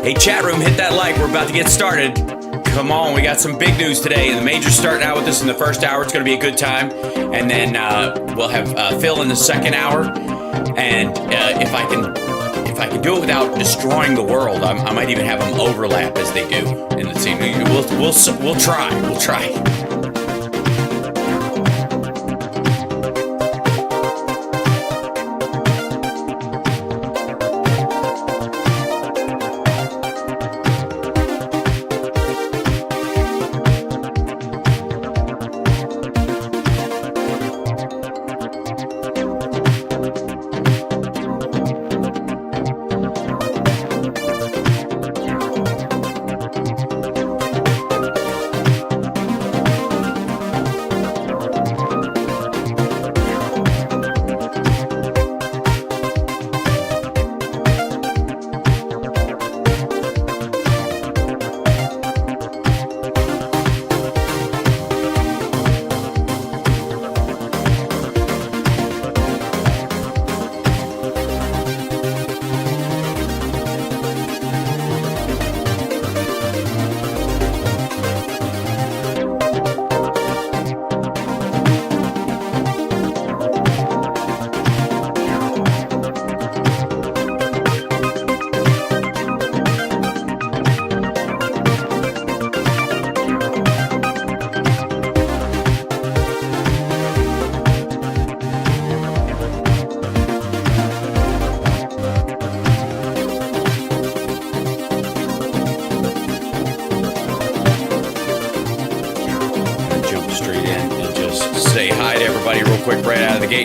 Hey, chat room, hit that like. We're about to get started. Come on, we got some big news today. The Major's starting out with us in the first hour. It's going to be a good time. And then we'll have Phil in the second hour. And if I can do it without destroying the world, I might even have them overlap as they do in the scene. We'll try. We'll try.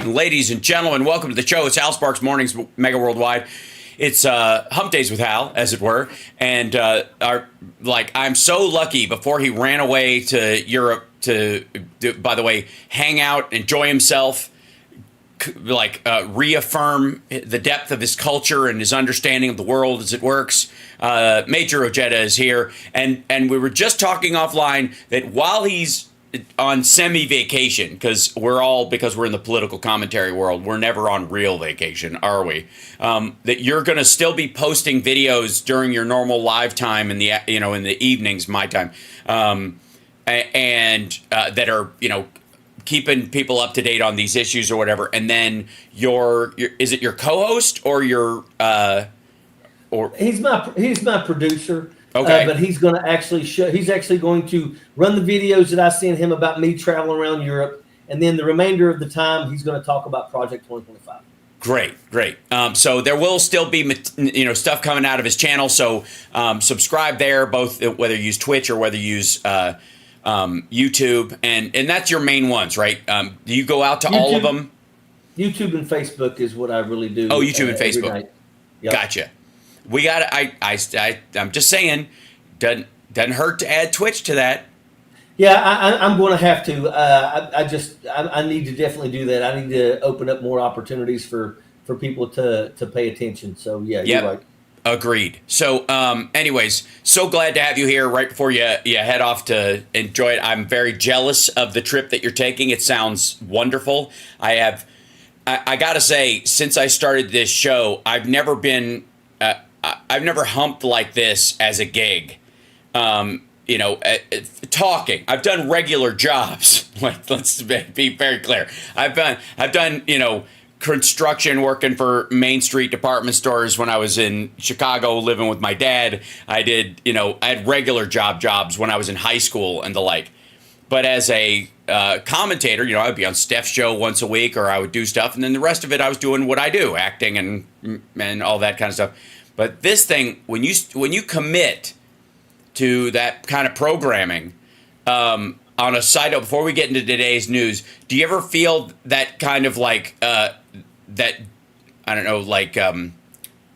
Ladies and gentlemen, welcome to the show. It's Hal Sparks Mornings, Mega Worldwide. It's Hump Days with Hal, as it were. And I'm so lucky. Before he ran away to Europe to, by the way, hang out, enjoy himself, reaffirm the depth of his culture and his understanding of the world as it works. Major Ojeda is here, and we were just talking offline that while he's on semi-vacation, because we're in the political commentary world, we're never on real vacation, are we? That you're going to still be posting videos during your normal live time in the in the evenings, my time, and that are keeping people up to date on these issues or whatever. And then is it your co-host or your he's my producer. Okay. But he's going to he's actually going to run the videos that I send him about me traveling around Europe. And then the remainder of the time, he's going to talk about Project 2025. Great. So there will still be, stuff coming out of his channel. So subscribe there, both whether you use Twitch or whether you use YouTube. And that's your main ones, right? Do you go out to YouTube, all of them? YouTube and Facebook is what I really do. Oh, YouTube and Facebook. Yep. Gotcha. We got. I'm just saying, doesn't hurt to add Twitch to that. Yeah, I'm going to have to. I need to definitely do that. I need to open up more opportunities for people to pay attention. So yeah, You're right. Agreed. So, anyways, so glad to have you here right before you head off to enjoy it. I'm very jealous of the trip that you're taking. It sounds wonderful. I gotta say, since I started this show, I've never humped like this as a gig. Talking. I've done regular jobs. Let's be very clear. I've done construction, working for Main Street department stores when I was in Chicago, living with my dad. I had regular jobs when I was in high school and the like. But as a commentator, I'd be on Steph's show once a week, or I would do stuff, and then the rest of it I was doing what I do, acting and all that kind of stuff. But this thing, when you commit to that kind of programming, on a side note, before we get into today's news, do you ever feel that kind of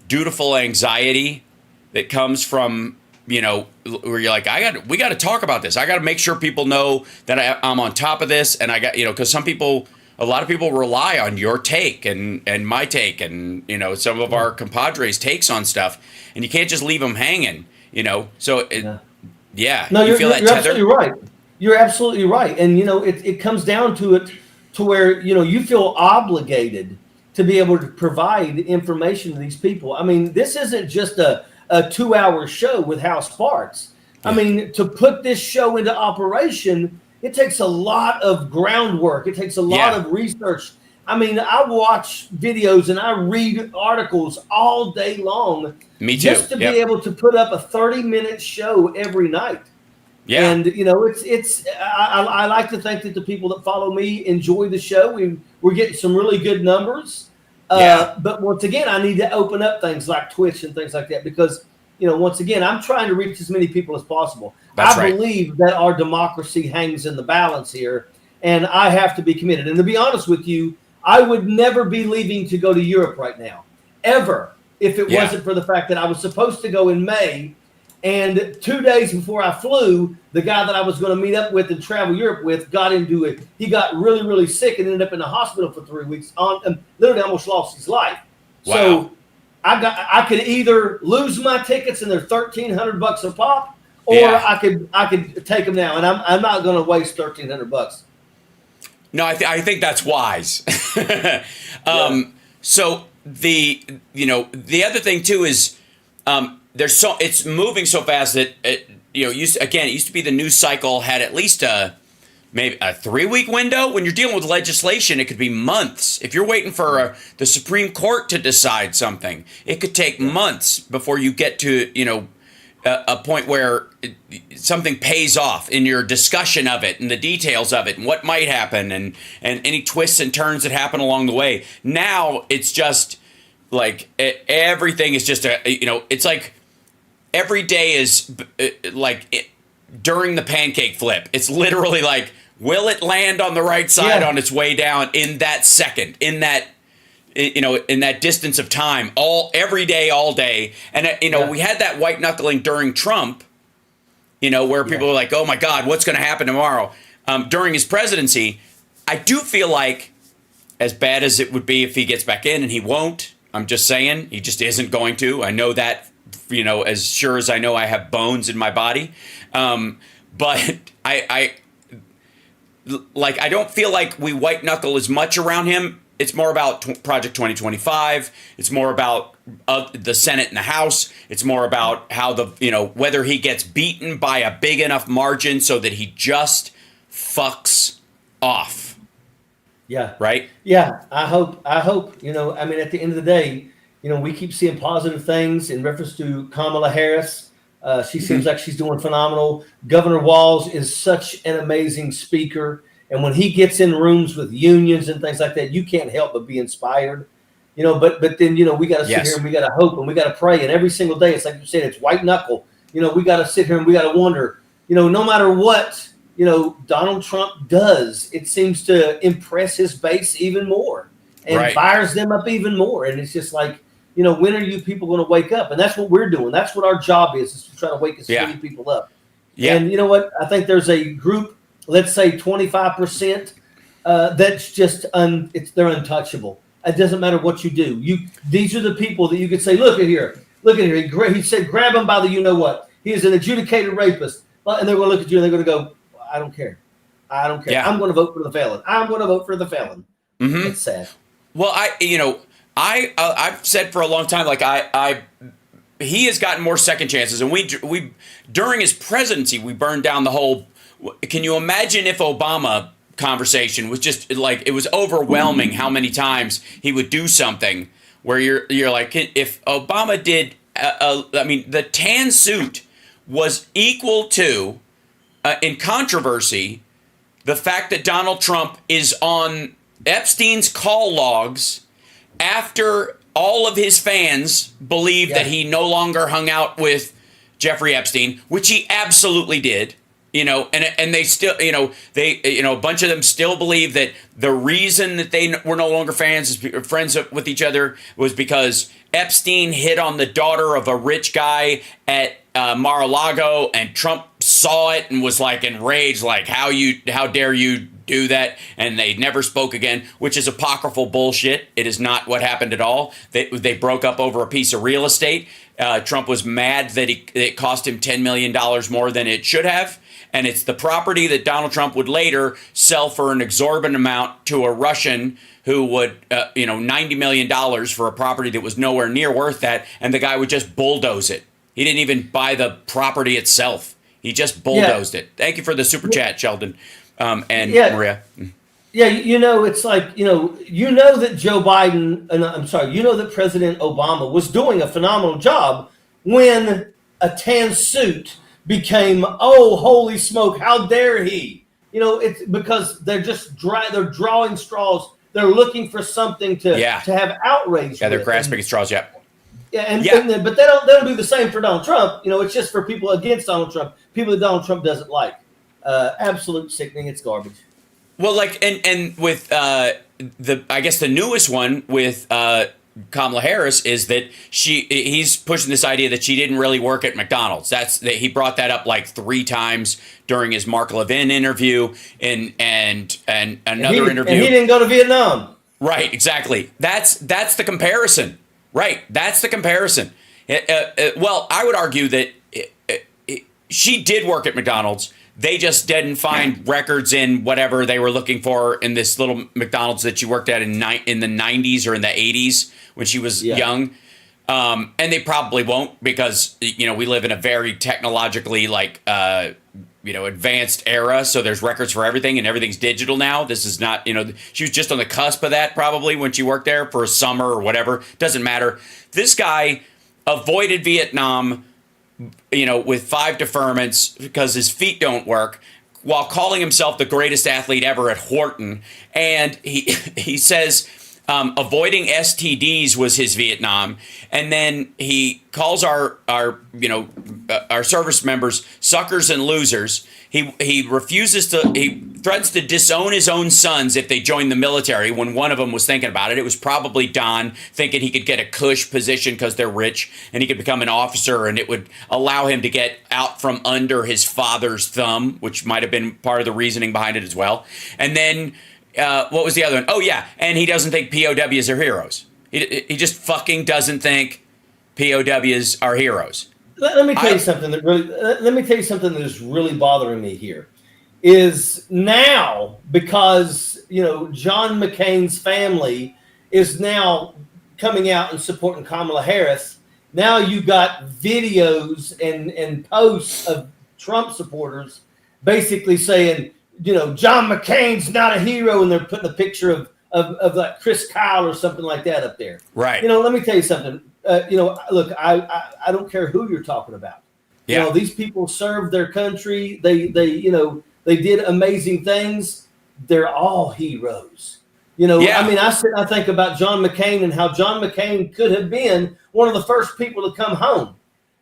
dutiful anxiety that comes from, where you're like, we got to talk about this. I got to make sure people know that I'm on top of this, and I got, because a lot of people rely on your take and my take and, some of our compadres' takes on stuff, and you can't just leave them hanging, So, yeah. No, you're tether? absolutely right. You're absolutely right. And, it comes down to it to where, you feel obligated to be able to provide information to these people. I mean, this isn't just a a 2-hour show with house parts. I mean, to put this show into operation, it takes a lot of groundwork. It takes a lot of research. I mean, I watch videos and I read articles all day long. Me too. Just to be able to put up a 30-minute show every night. Yeah. And, you know, I like to think that the people that follow me enjoy the show. We're getting some really good numbers. But once again, I need to open up things like Twitch and things like that because, you know, once again, I'm trying to reach as many people as possible. I believe that our democracy hangs in the balance here, and I have to be committed. And to be honest with you, I would never be leaving to go to Europe right now, ever, if it wasn't for the fact that I was supposed to go in May. And 2 days before I flew, the guy that I was going to meet up with and travel Europe with got into it. He got really, really sick and ended up in the hospital for 3 weeks. Literally almost lost his life. Wow. So I could either lose my tickets and they're $1,300 a pop, or I could take them now. And I'm not going to waste $1,300. No, I think that's wise. So the other thing too is it's moving so fast that it used to be the news cycle had at least maybe a 3-week window. When you're dealing with legislation, it could be months. If you're waiting for the Supreme Court to decide something, it could take months before you get to a point where something pays off in your discussion of it and the details of it and what might happen and any twists and turns that happen along the way. Now it's just like everything is just it's like every day is during the pancake flip. It's literally like, will it land on the right side on its way down in that second, in that in that distance of time, every day, all day. And, we had that white knuckling during Trump, where people were like, oh my God, what's going to happen tomorrow? During his presidency, I do feel like, as bad as it would be if he gets back in, and he won't, I'm just saying, he just isn't going to. I know that, as sure as I know I have bones in my body. But I don't feel like we white knuckle as much around him. It's more about Project 2025. It's more about the Senate and the House. It's more about how whether he gets beaten by a big enough margin so that he just fucks off. Yeah. Right? Yeah. I hope, at the end of the day, we keep seeing positive things in reference to Kamala Harris. She seems like she's doing phenomenal. Governor Walz is such an amazing speaker. And when he gets in rooms with unions and things like that, you can't help but be inspired, but then, we got to sit here and we got to hope and we got to pray. And every single day, it's like you said, it's white knuckle. We got to sit here and we got to wonder, no matter what, Donald Trump does, it seems to impress his base even more and fires them up even more. And it's just like, when are you people going to wake up? And that's what we're doing. That's what our job is to try to wake as many people up. Yeah. And you know what? I think there's a group, let's say 25%, that's just they're untouchable. It doesn't matter what you do. These are the people that you could say, look at here. He said, grab him by the you-know-what. He is an adjudicated rapist. And they're going to look at you and they're going to go, I don't care. Yeah. I'm going to vote for the felon. Mm-hmm. It's sad. Well, I've said for a long time, like he has gotten more second chances. And we during his presidency, we burned down the whole. Can you imagine if Obama conversation was just like, it was overwhelming how many times he would do something where you're like, if Obama did, the tan suit was equal to, in controversy, the fact that Donald Trump is on Epstein's call logs after all of his fans believed that he no longer hung out with Jeffrey Epstein, which he absolutely did. And they still, a bunch of them still believe that the reason that they were no longer friends with each other was because Epstein hit on the daughter of a rich guy at Mar-a-Lago, and Trump saw it and was like enraged, like, how dare you do that? And they never spoke again, which is apocryphal bullshit. It is not what happened at all. They broke up over a piece of real estate. Trump was mad that it cost him $10 million more than it should have. And it's the property that Donald Trump would later sell for an exorbitant amount to a Russian who would, $90 million for a property that was nowhere near worth that. And the guy would just bulldoze it. He didn't even buy the property itself. He just bulldozed it. Thank you for the super chat, Sheldon, and Maria. Yeah, it's like, that Joe Biden, I'm sorry, that President Obama was doing a phenomenal job when a tan suit became, oh, holy smoke, how dare he? It's because they're just they're drawing straws. They're looking for something to have outrage. Yeah, they're grasping at straws. Yeah. Yeah, but they don't do the same for Donald Trump. It's just for people against Donald Trump, people that Donald Trump doesn't like. Absolute sickening. It's garbage. Well, like, and with I guess the newest one with Kamala Harris is that he's pushing this idea that she didn't really work at McDonald's. He brought that up like 3 times during his Mark Levin interview and another interview. And he didn't go to Vietnam. Right, exactly. That's the comparison. Right, that's the comparison. Well, I would argue that she did work at McDonald's. They just didn't find records in whatever they were looking for in this little McDonald's that she worked at in the 90s or in the 80s when she was young. And they probably won't because, we live in a very technologically advanced era. So there's records for everything and everything's digital now. This is not, she was just on the cusp of that probably when she worked there for a summer or whatever. Doesn't matter. This guy avoided Vietnam with 5 deferments because his feet don't work, while calling himself the greatest athlete ever at Wharton. And he says avoiding STDs was his Vietnam. And then he calls our service members suckers and losers. He threatens to disown his own sons if they join the military when one of them was thinking about it. It was probably Don thinking he could get a cush position because they're rich and he could become an officer and it would allow him to get out from under his father's thumb, which might have been part of the reasoning behind it as well. And then what was the other one? Oh, yeah. And he doesn't think POWs are heroes. He just fucking doesn't think POWs are heroes. Let me tell you something that is really bothering me here. Is now because John McCain's family is now coming out and supporting Kamala Harris. Now you got videos and posts of Trump supporters basically saying, John McCain's not a hero, and they're putting a picture of like Chris Kyle or something like that up there. Right. Let me tell you something. Look, I don't care who you're talking about. Yeah. These people served their country. They did amazing things. They're all heroes. I think about John McCain and how John McCain could have been one of the first people to come home,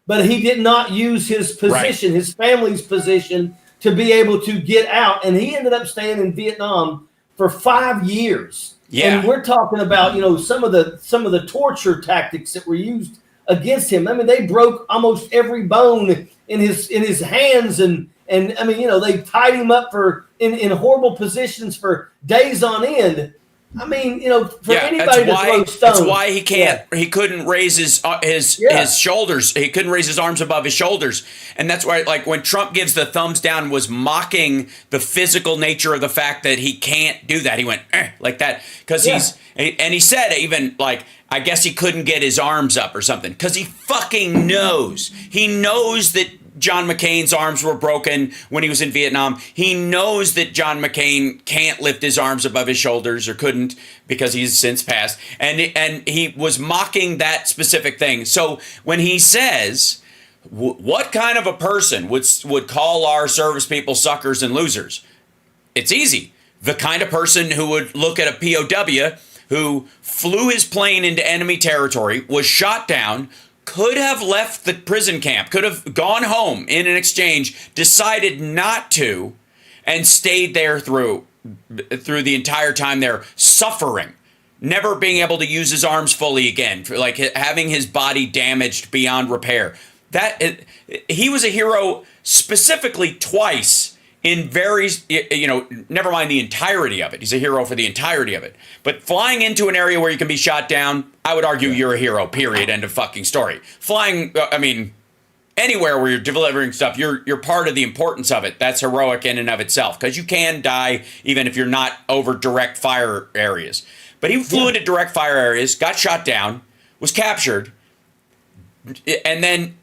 but he did not use his position, his family's position, to be able to get out, and he ended up staying in Vietnam for 5 years. Yeah. And we're talking about, some of the torture tactics that were used against him. I mean, they broke almost every bone in his hands, and they tied him up in horrible positions for days on end. I mean, anybody to throw stones. That's why he can't. Yeah. He couldn't raise his shoulders. He couldn't raise his arms above his shoulders, and that's why, like, when Trump gives the thumbs down, was mocking the physical nature of the fact that he can't do that. He went like that because he said even like, I guess he couldn't get his arms up or something because he fucking knows. He knows that John McCain's arms were broken when he was in Vietnam. He knows that John McCain can't lift his arms above his shoulders, or couldn't, because he's since passed. And he was mocking that specific thing. So when he says, what kind of a person would call our service people suckers and losers? It's easy. The kind of person who would look at a POW who flew his plane into enemy territory, was shot down, could have left the prison camp, could have gone home in an exchange, decided not to, and stayed there through the entire time there, suffering, never being able to use his arms fully again, like having his body damaged beyond repair. He was a hero specifically twice in never mind the entirety of it. He's a hero for the entirety of it. But flying into an area where you can be shot down, I would argue you're a hero, period, end of fucking story. Flying, anywhere where you're delivering stuff, you're part of the importance of it. That's heroic in and of itself, because you can die even if you're not over direct fire areas. But he flew into direct fire areas, got shot down, was captured, and then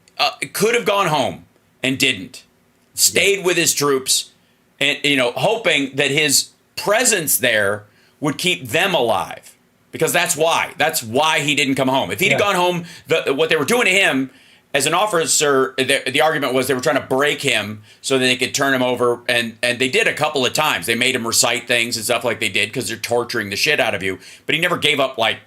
could have gone home and didn't. Stayed with his troops, and hoping that his presence there would keep them alive, because that's why he didn't come home. If he'd gone home, what they were doing to him as an officer, the argument was they were trying to break him so that they could turn him over, and they did a couple of times. They made him recite things and stuff like they did because they're torturing the shit out of you. But he never gave up like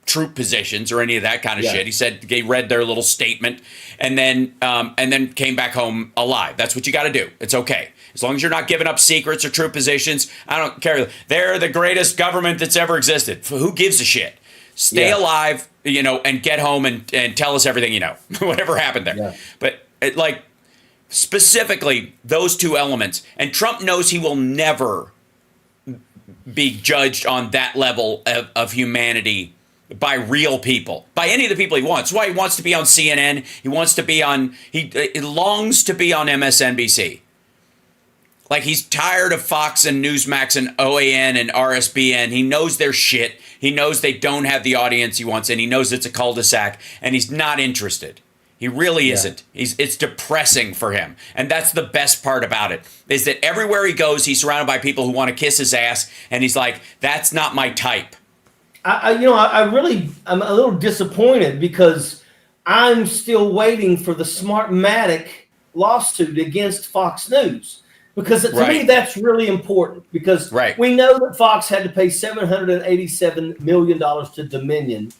troop positions or any of that kind of shit. He said they read their little statement and then came back home alive. That's what you got to do. It's okay. As long as you're not giving up secrets or troop positions, I don't care. They're the greatest government that's ever existed. Who gives a shit? Stay alive, and get home and tell us everything you know, whatever happened there. Yeah. But specifically those two elements, and Trump knows he will never be judged on that level of humanity by real people, by any of the people he wants. That's why he wants to be on CNN. He wants to be on, he longs to be on MSNBC. Like, he's tired of Fox and Newsmax and OAN and RSBN. He knows their shit. He knows they don't have the audience he wants, and he knows it's a cul-de-sac, and he's not interested. He really isn't. It's depressing for him. And that's the best part about it, is that everywhere he goes, he's surrounded by people who want to kiss his ass, and he's like, that's not my type. I'm a little disappointed because I'm still waiting for the Smartmatic lawsuit against Fox News. Because to me, that's really important, because we know that Fox had to pay $787 million to Dominion.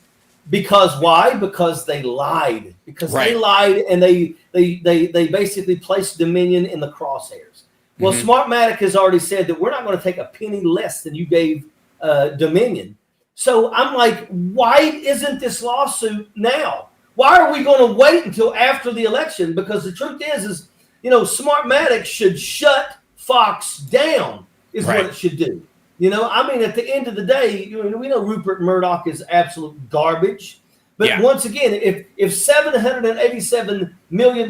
Because why? Because they lied. Because they lied, and they basically placed Dominion in the crosshairs. Well, Smartmatic has already said that we're not going to take a penny less than you gave Dominion. So I'm like, why isn't this lawsuit now? Why are we going to wait until after the election? Because the truth is Smartmatic should shut Fox down, is what it should do. At the end of the day, we know Rupert Murdoch is absolute garbage. But once again, if $787 million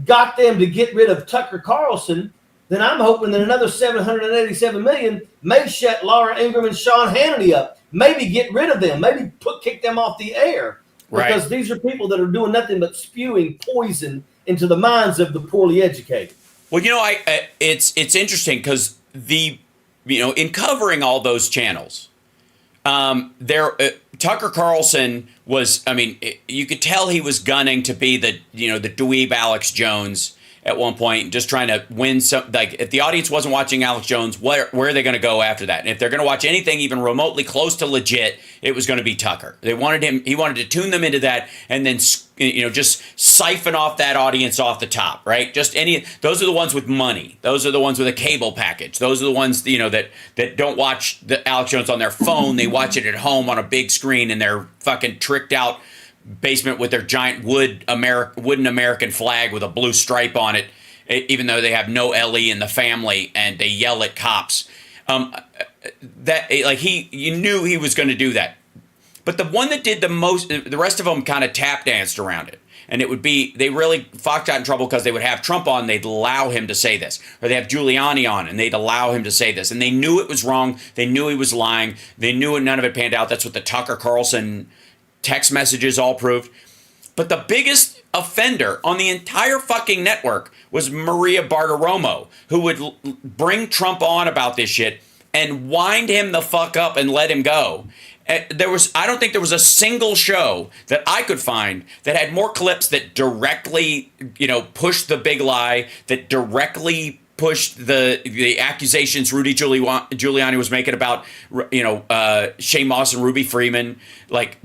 got them to get rid of Tucker Carlson, then I'm hoping that another $787 million may shut Laura Ingraham and Sean Hannity up. Maybe get rid of them. Maybe kick them off the air. Because these are people that are doing nothing but spewing poison into the minds of the poorly educated. Well, it's interesting because in covering all those channels, Tucker Carlson was, you could tell he was gunning to be the dweeb Alex Jones at one point, just trying to win some. Like, if the audience wasn't watching Alex Jones, where are they going to go after that? And if they're going to watch anything even remotely close to legit, it was going to be Tucker. He wanted to tune them into that, and then just siphon off that audience off the top, right? Those are the ones with money. Those are the ones with a cable package. Those are the ones that don't watch the Alex Jones on their phone. They watch it at home on a big screen in their fucking tricked out basement with their giant wooden American flag with a blue stripe on it, even though they have no LE in the family, and they yell at cops. You knew he was going to do that. But the one that did the most, the rest of them kind of tap danced around it. And Fox got in trouble because they would have Trump on, they'd allow him to say this. Or they have Giuliani on, and they'd allow him to say this. And they knew it was wrong. They knew he was lying. They knew none of it panned out. That's what the Tucker Carlson text messages all proved. But the biggest offender on the entire fucking network was Maria Bartiromo, who would bring Trump on about this shit and wind him the fuck up and let him go. I don't think there was a single show that I could find that had more clips that directly, pushed the big lie, that directly pushed the accusations Rudy Giuliani was making about, Shane Moss and Ruby Freeman, like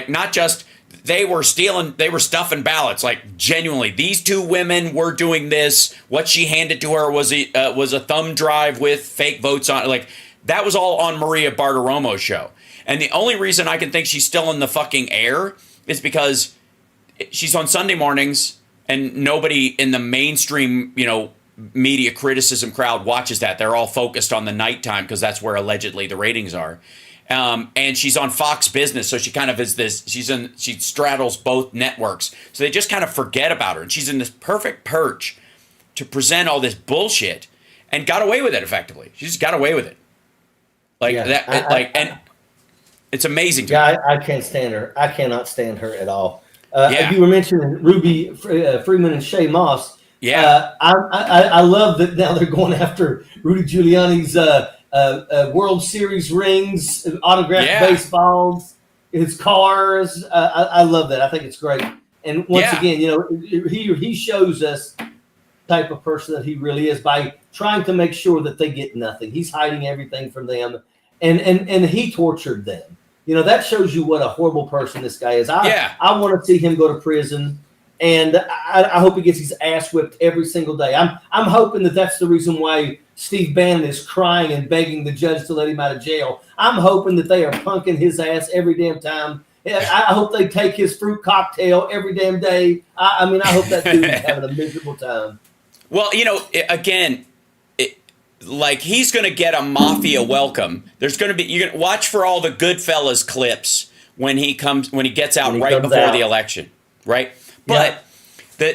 not just they were stuffing ballots. Like, genuinely, these two women were doing this. What she handed to her was a thumb drive with fake votes on it. Like, that was all on Maria Bartiromo's show. And the only reason I can think she's still in the fucking air is because she's on Sunday mornings, and nobody in the mainstream, media criticism crowd watches that. They're all focused on the nighttime because that's where allegedly the ratings are. And she's on Fox Business, so she kind of is this. She straddles both networks, so they just kind of forget about her. And she's in this perfect perch to present all this bullshit, and got away with it effectively. She just got away with it, and it's amazing to me. I can't stand her. I cannot stand her at all. Yeah. You were mentioning Ruby Freeman and Shay Moss. Yeah. I love that now they're going after Rudy Giuliani's World Series rings, autographed baseballs, his cars. I love that. I think it's great. And once again, he shows us the type of person that he really is by trying to make sure that they get nothing. He's hiding everything from them, and he tortured them. That shows you what a horrible person this guy is. I want to see him go to prison. And I hope he gets his ass whipped every single day. I'm hoping that that's the reason why Steve Bannon is crying and begging the judge to let him out of jail. I'm hoping that they are punking his ass every damn time. I hope they take his fruit cocktail every damn day. I hope that dude is having a miserable time. Well, again, he's going to get a mafia welcome. There's going to be, you're going to watch for all the Goodfellas clips when he gets out right before the election, right? But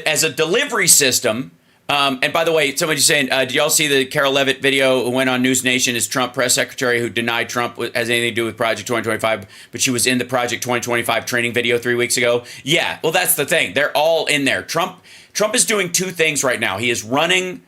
as a delivery system, and by the way, somebody's saying, did y'all see the Carol Levitt video who went on News Nation as Trump press secretary who denied Trump has anything to do with Project 2025, but she was in the Project 2025 training video 3 weeks ago? Yeah, well, that's the thing. They're all in there. Trump is doing two things right now. He is running,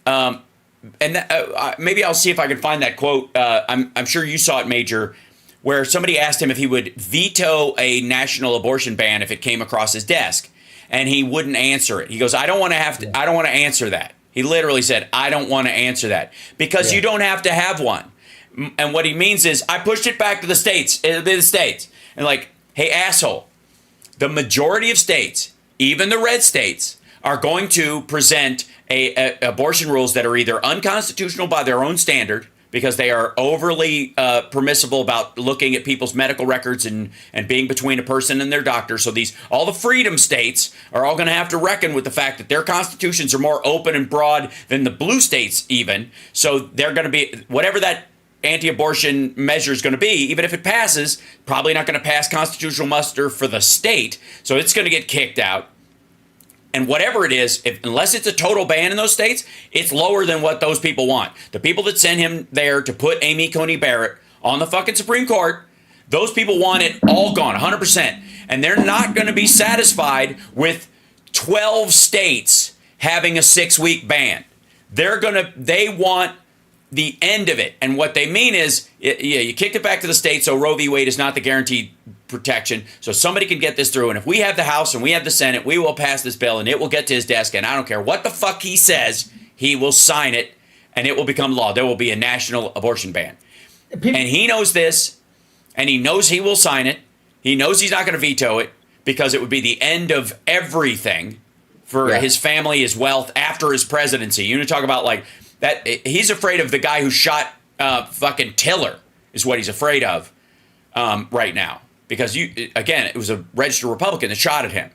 maybe I'll see if I can find that quote. I'm sure you saw it, Major, where somebody asked him if he would veto a national abortion ban if it came across his desk. And he wouldn't answer it. He goes, I don't want to answer that. He literally said, I don't want to answer that because you don't have to have one. And what he means is I pushed it back to the states. It'll be the states. And hey, asshole, the majority of states, even the red states, are going to present abortion rules that are either unconstitutional by their own standard because they are overly permissible about looking at people's medical records and being between a person and their doctor. So all the freedom states are all going to have to reckon with the fact that their constitutions are more open and broad than the blue states even. So they're going to be, whatever that anti-abortion measure is going to be, even if it passes, probably not going to pass constitutional muster for the state. So it's going to get kicked out. And whatever it is, unless it's a total ban in those states, it's lower than what those people want. The people that sent him there to put Amy Coney Barrett on the fucking Supreme Court, those people want it all gone, 100%. And they're not going to be satisfied with 12 states having a 6-week ban. They want the end of it. And what they mean is, you kicked it back to the states, so Roe v. Wade is not the guaranteed protection. So somebody can get this through. And if we have the House and we have the Senate, we will pass this bill and it will get to his desk. And I don't care what the fuck he says, he will sign it and it will become law. There will be a national abortion ban. And he knows this, and he knows he will sign it. He knows he's not going to veto it because it would be the end of everything for his family, his wealth after his presidency. You want to talk about that? He's afraid of the guy who shot fucking Tiller is what he's afraid of right now. Because, it was a registered Republican that shot at him.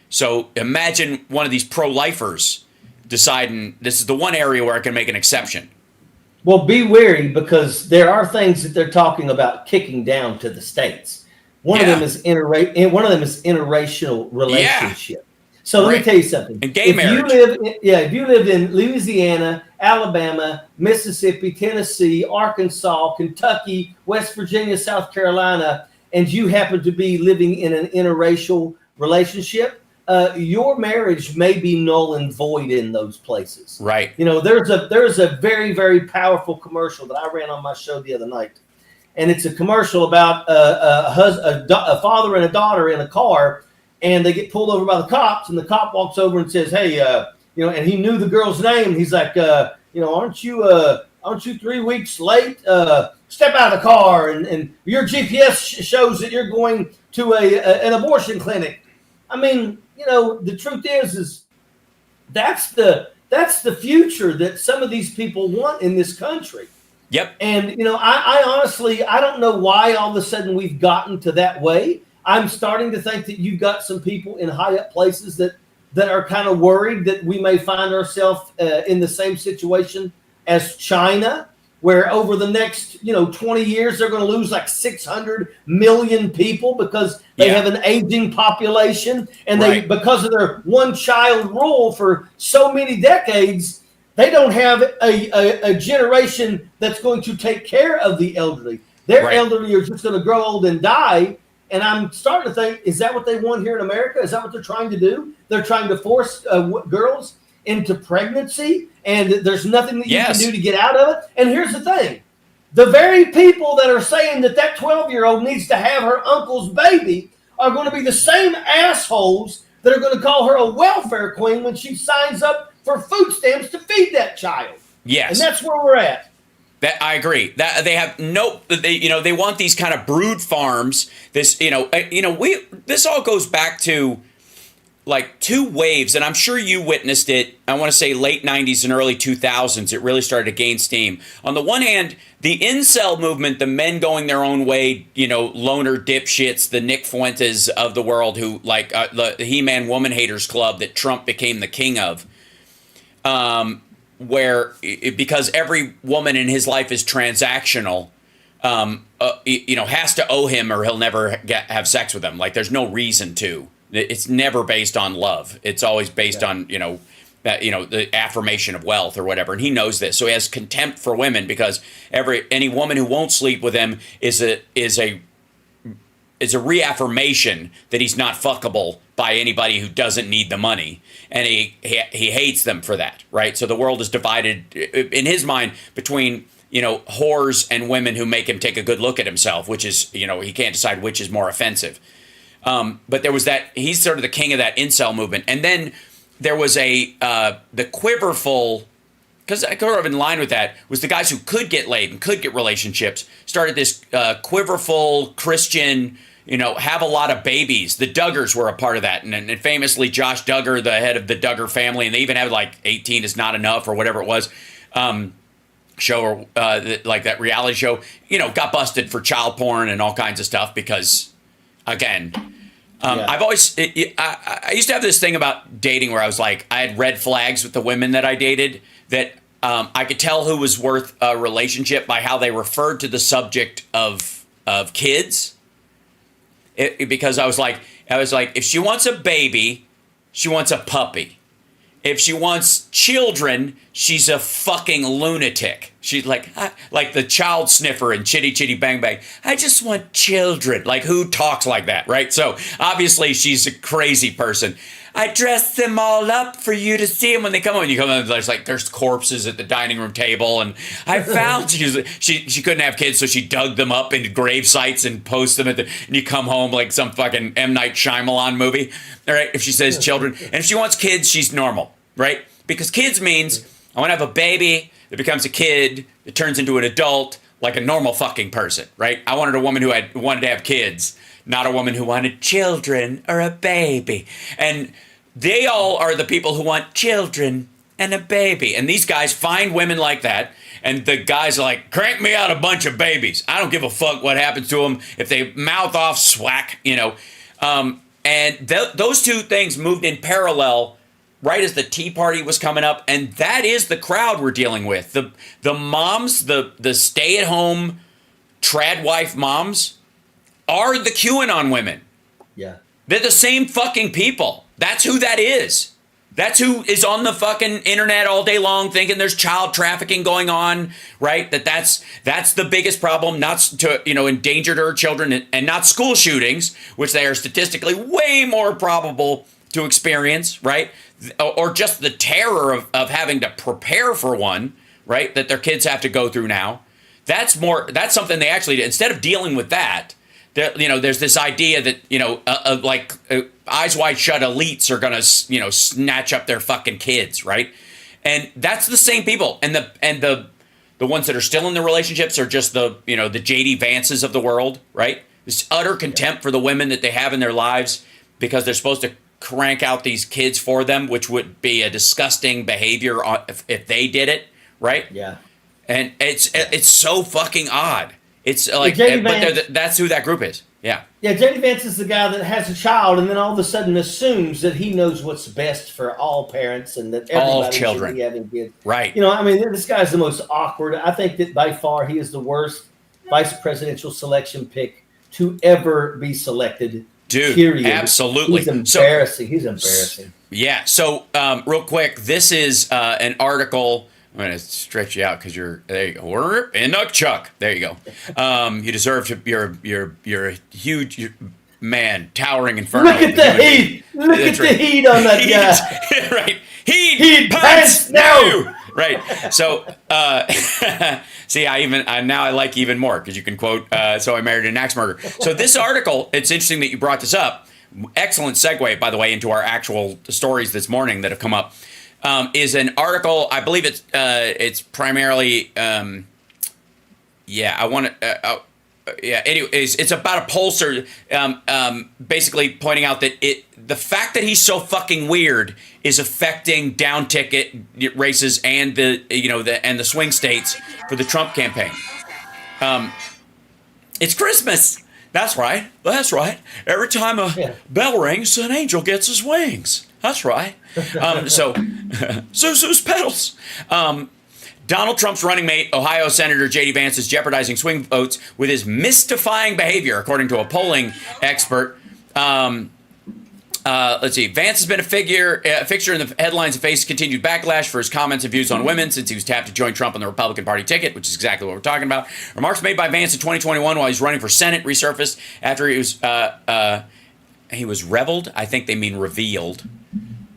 So imagine one of these pro-lifers deciding this is the one area where I can make an exception. Well, be wary because there are things that they're talking about kicking down to the states. One of them is interracial relationship. So let me tell you something. And gay marriage. If you lived in Louisiana, Alabama, Mississippi, Tennessee, Arkansas, Kentucky, West Virginia, South Carolina, and you happen to be living in an interracial relationship, your marriage may be null and void in those places. Right. There's a very, very powerful commercial that I ran on my show the other night, and it's a commercial about a father and a daughter in a car, and they get pulled over by the cops, and the cop walks over and says, "Hey, and he knew the girl's name. He's like, aren't you 3 weeks late? Step out of the car, and your GPS shows that you're going to an abortion clinic." I mean, the truth is that's the future that some of these people want in this country. Yep. And I honestly don't know why all of a sudden we've gotten to that way. I'm starting to think that you've got some people in high up places that are kind of worried that we may find ourselves in the same situation as China, where over the next 20 years they're going to lose like 600 million people because they have an aging population, and because of their one-child rule for so many decades, they don't have a generation that's going to take care of the elderly. Their elderly are just going to grow old and die, And I'm starting to think, is that what they want here in America? Is that what they're trying to do? They're trying to force girls into pregnancy, and there's nothing that you can do to get out of it. And here's the thing. The very people that are saying that 12-year-old needs to have her uncle's baby are going to be the same assholes that are going to call her a welfare queen when she signs up for food stamps to feed that child. Yes. And that's where we're at. That I agree. That they have they want these kind of brood farms. This this all goes back to like two waves, and I'm sure you witnessed it. I want to say late 90s and early 2000s. It really started to gain steam. On the one hand, the incel movement, the men going their own way, loner dipshits, the Nick Fuentes of the world, who like the He-Man Woman Haters Club that Trump became the king of. Because every woman in his life is transactional, has to owe him or he'll never have sex with him. Like there's no reason to. It's never based on love. It's always based on the affirmation of wealth or whatever. And he knows this, so he has contempt for women because any woman who won't sleep with him is a reaffirmation that he's not fuckable by anybody who doesn't need the money, and he hates them for that, right? So the world is divided in his mind between whores and women who make him take a good look at himself, which is he can't decide which is more offensive. But there was that he's sort of the king of that incel movement, and then there was the quiverful. Because I sort of in line with that was the guys who could get laid and could get relationships started this quiverful Christian, have a lot of babies. The Duggars were a part of that. And famously, Josh Duggar, the head of the Duggar family, and they even had like 18 is not enough or whatever it was, show or like that reality show, got busted for child porn and all kinds of stuff because, again, I've always, I used to have this thing about dating where I was like, I had red flags with the women that I dated that I could tell who was worth a relationship by how they referred to the subject of kids. Because I was like, if she wants a baby, she wants a puppy. If she wants children, she's a fucking lunatic. She's like the child sniffer in Chitty Chitty Bang Bang. I just want children. Like, who talks like that, right? So obviously she's a crazy person. I dress them all up for you to see them when they come home. You come home, there's corpses at the dining room table, and I found she couldn't have kids, so she dug them up into grave sites and posted them and you come home like some fucking M. Night Shyamalan movie. All right, if she says children, and if she wants kids, she's normal, right? Because kids means I want to have a baby that becomes a kid that turns into an adult like a normal fucking person, right? I wanted a woman who wanted to have kids, not a woman who wanted children or a baby. And they all are the people who want children and a baby. And these guys find women like that. And the guys are like, crank me out a bunch of babies. I don't give a fuck what happens to them. If they mouth off, swack, And those two things moved in parallel right as the Tea Party was coming up. And that is the crowd we're dealing with. The moms, the stay-at-home trad wife moms are the QAnon women. Yeah. They're the same fucking people. That's who that is. That's who is on the fucking internet all day long thinking there's child trafficking going on, right? That's the biggest problem, not to, endangered our children and not school shootings, which they are statistically way more probable to experience, right? Or just the terror of having to prepare for one, right? That their kids have to go through now. That's something they actually, instead of dealing with that, there's this idea that, eyes wide shut elites are going to, snatch up their fucking kids, right? And that's the same people. And the ones that are still in the relationships are just the J.D. Vances of the world, right? This utter contempt for the women that they have in their lives because they're supposed to crank out these kids for them, which would be a disgusting behavior if they did it, right? Yeah. And it's so fucking odd. It's like, that's who that group is. Yeah. Yeah, J.D. Vance is the guy that has a child and then all of a sudden assumes that he knows what's best for all parents and that everybody should be having kids. Right. This guy's the most awkward. I think that by far he is the worst vice presidential selection pick to ever be selected. Dude, period. Absolutely. He's embarrassing. He's embarrassing. Yeah. So real quick, this is an article I'm going to stretch you out because you're there. You go. And Chuck. There you go. You deserve to. You're a huge man, towering inferno. Look at the heat. Look at the heat on that guy. Right. Heat pants now. Right. So, see, I like even more because you can quote, so I married an axe murderer. So this article, it's interesting that you brought this up. Excellent segue, by the way, into our actual stories this morning that have come up. Is an article, I believe it's primarily, anyways, it's about a pollster basically pointing out that the fact that he's so fucking weird is affecting down ticket races and the swing states for the Trump campaign. It's Christmas. That's right. Every time a bell rings, an angel gets his wings. That's right. So Zuzu's pedals. Donald Trump's running mate, Ohio Senator J.D. Vance, is jeopardizing swing votes with his mystifying behavior, according to a polling expert. Let's see. Vance has been a fixture in the headlines and faced continued backlash for his comments and views on women since he was tapped to join Trump on the Republican Party ticket, which is exactly what we're talking about. Remarks made by Vance in 2021 while he's running for Senate resurfaced after he was reveled. I think they mean revealed.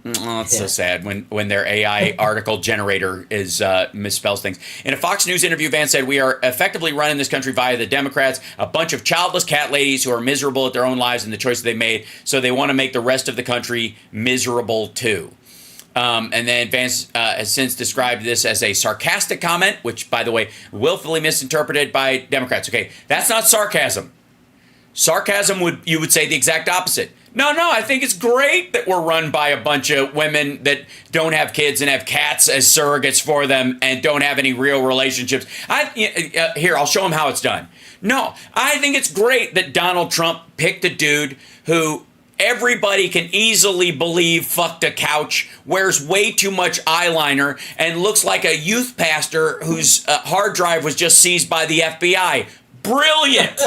Oh, it's so sad when their AI article generator is misspells things. In a Fox News interview, Vance said, "We are effectively running this country via the Democrats, a bunch of childless cat ladies who are miserable at their own lives and the choices they made, so they want to make the rest of the country miserable too." And then Vance has since described this as a sarcastic comment, which, by the way, willfully misinterpreted by Democrats. Okay, that's not sarcasm. Sarcasm you would say the exact opposite. No, I think it's great that we're run by a bunch of women that don't have kids and have cats as surrogates for them and don't have any real relationships. Here, I'll show them how it's done. No, I think it's great that Donald Trump picked a dude who everybody can easily believe fucked a couch, wears way too much eyeliner, and looks like a youth pastor whose hard drive was just seized by the FBI. Brilliant.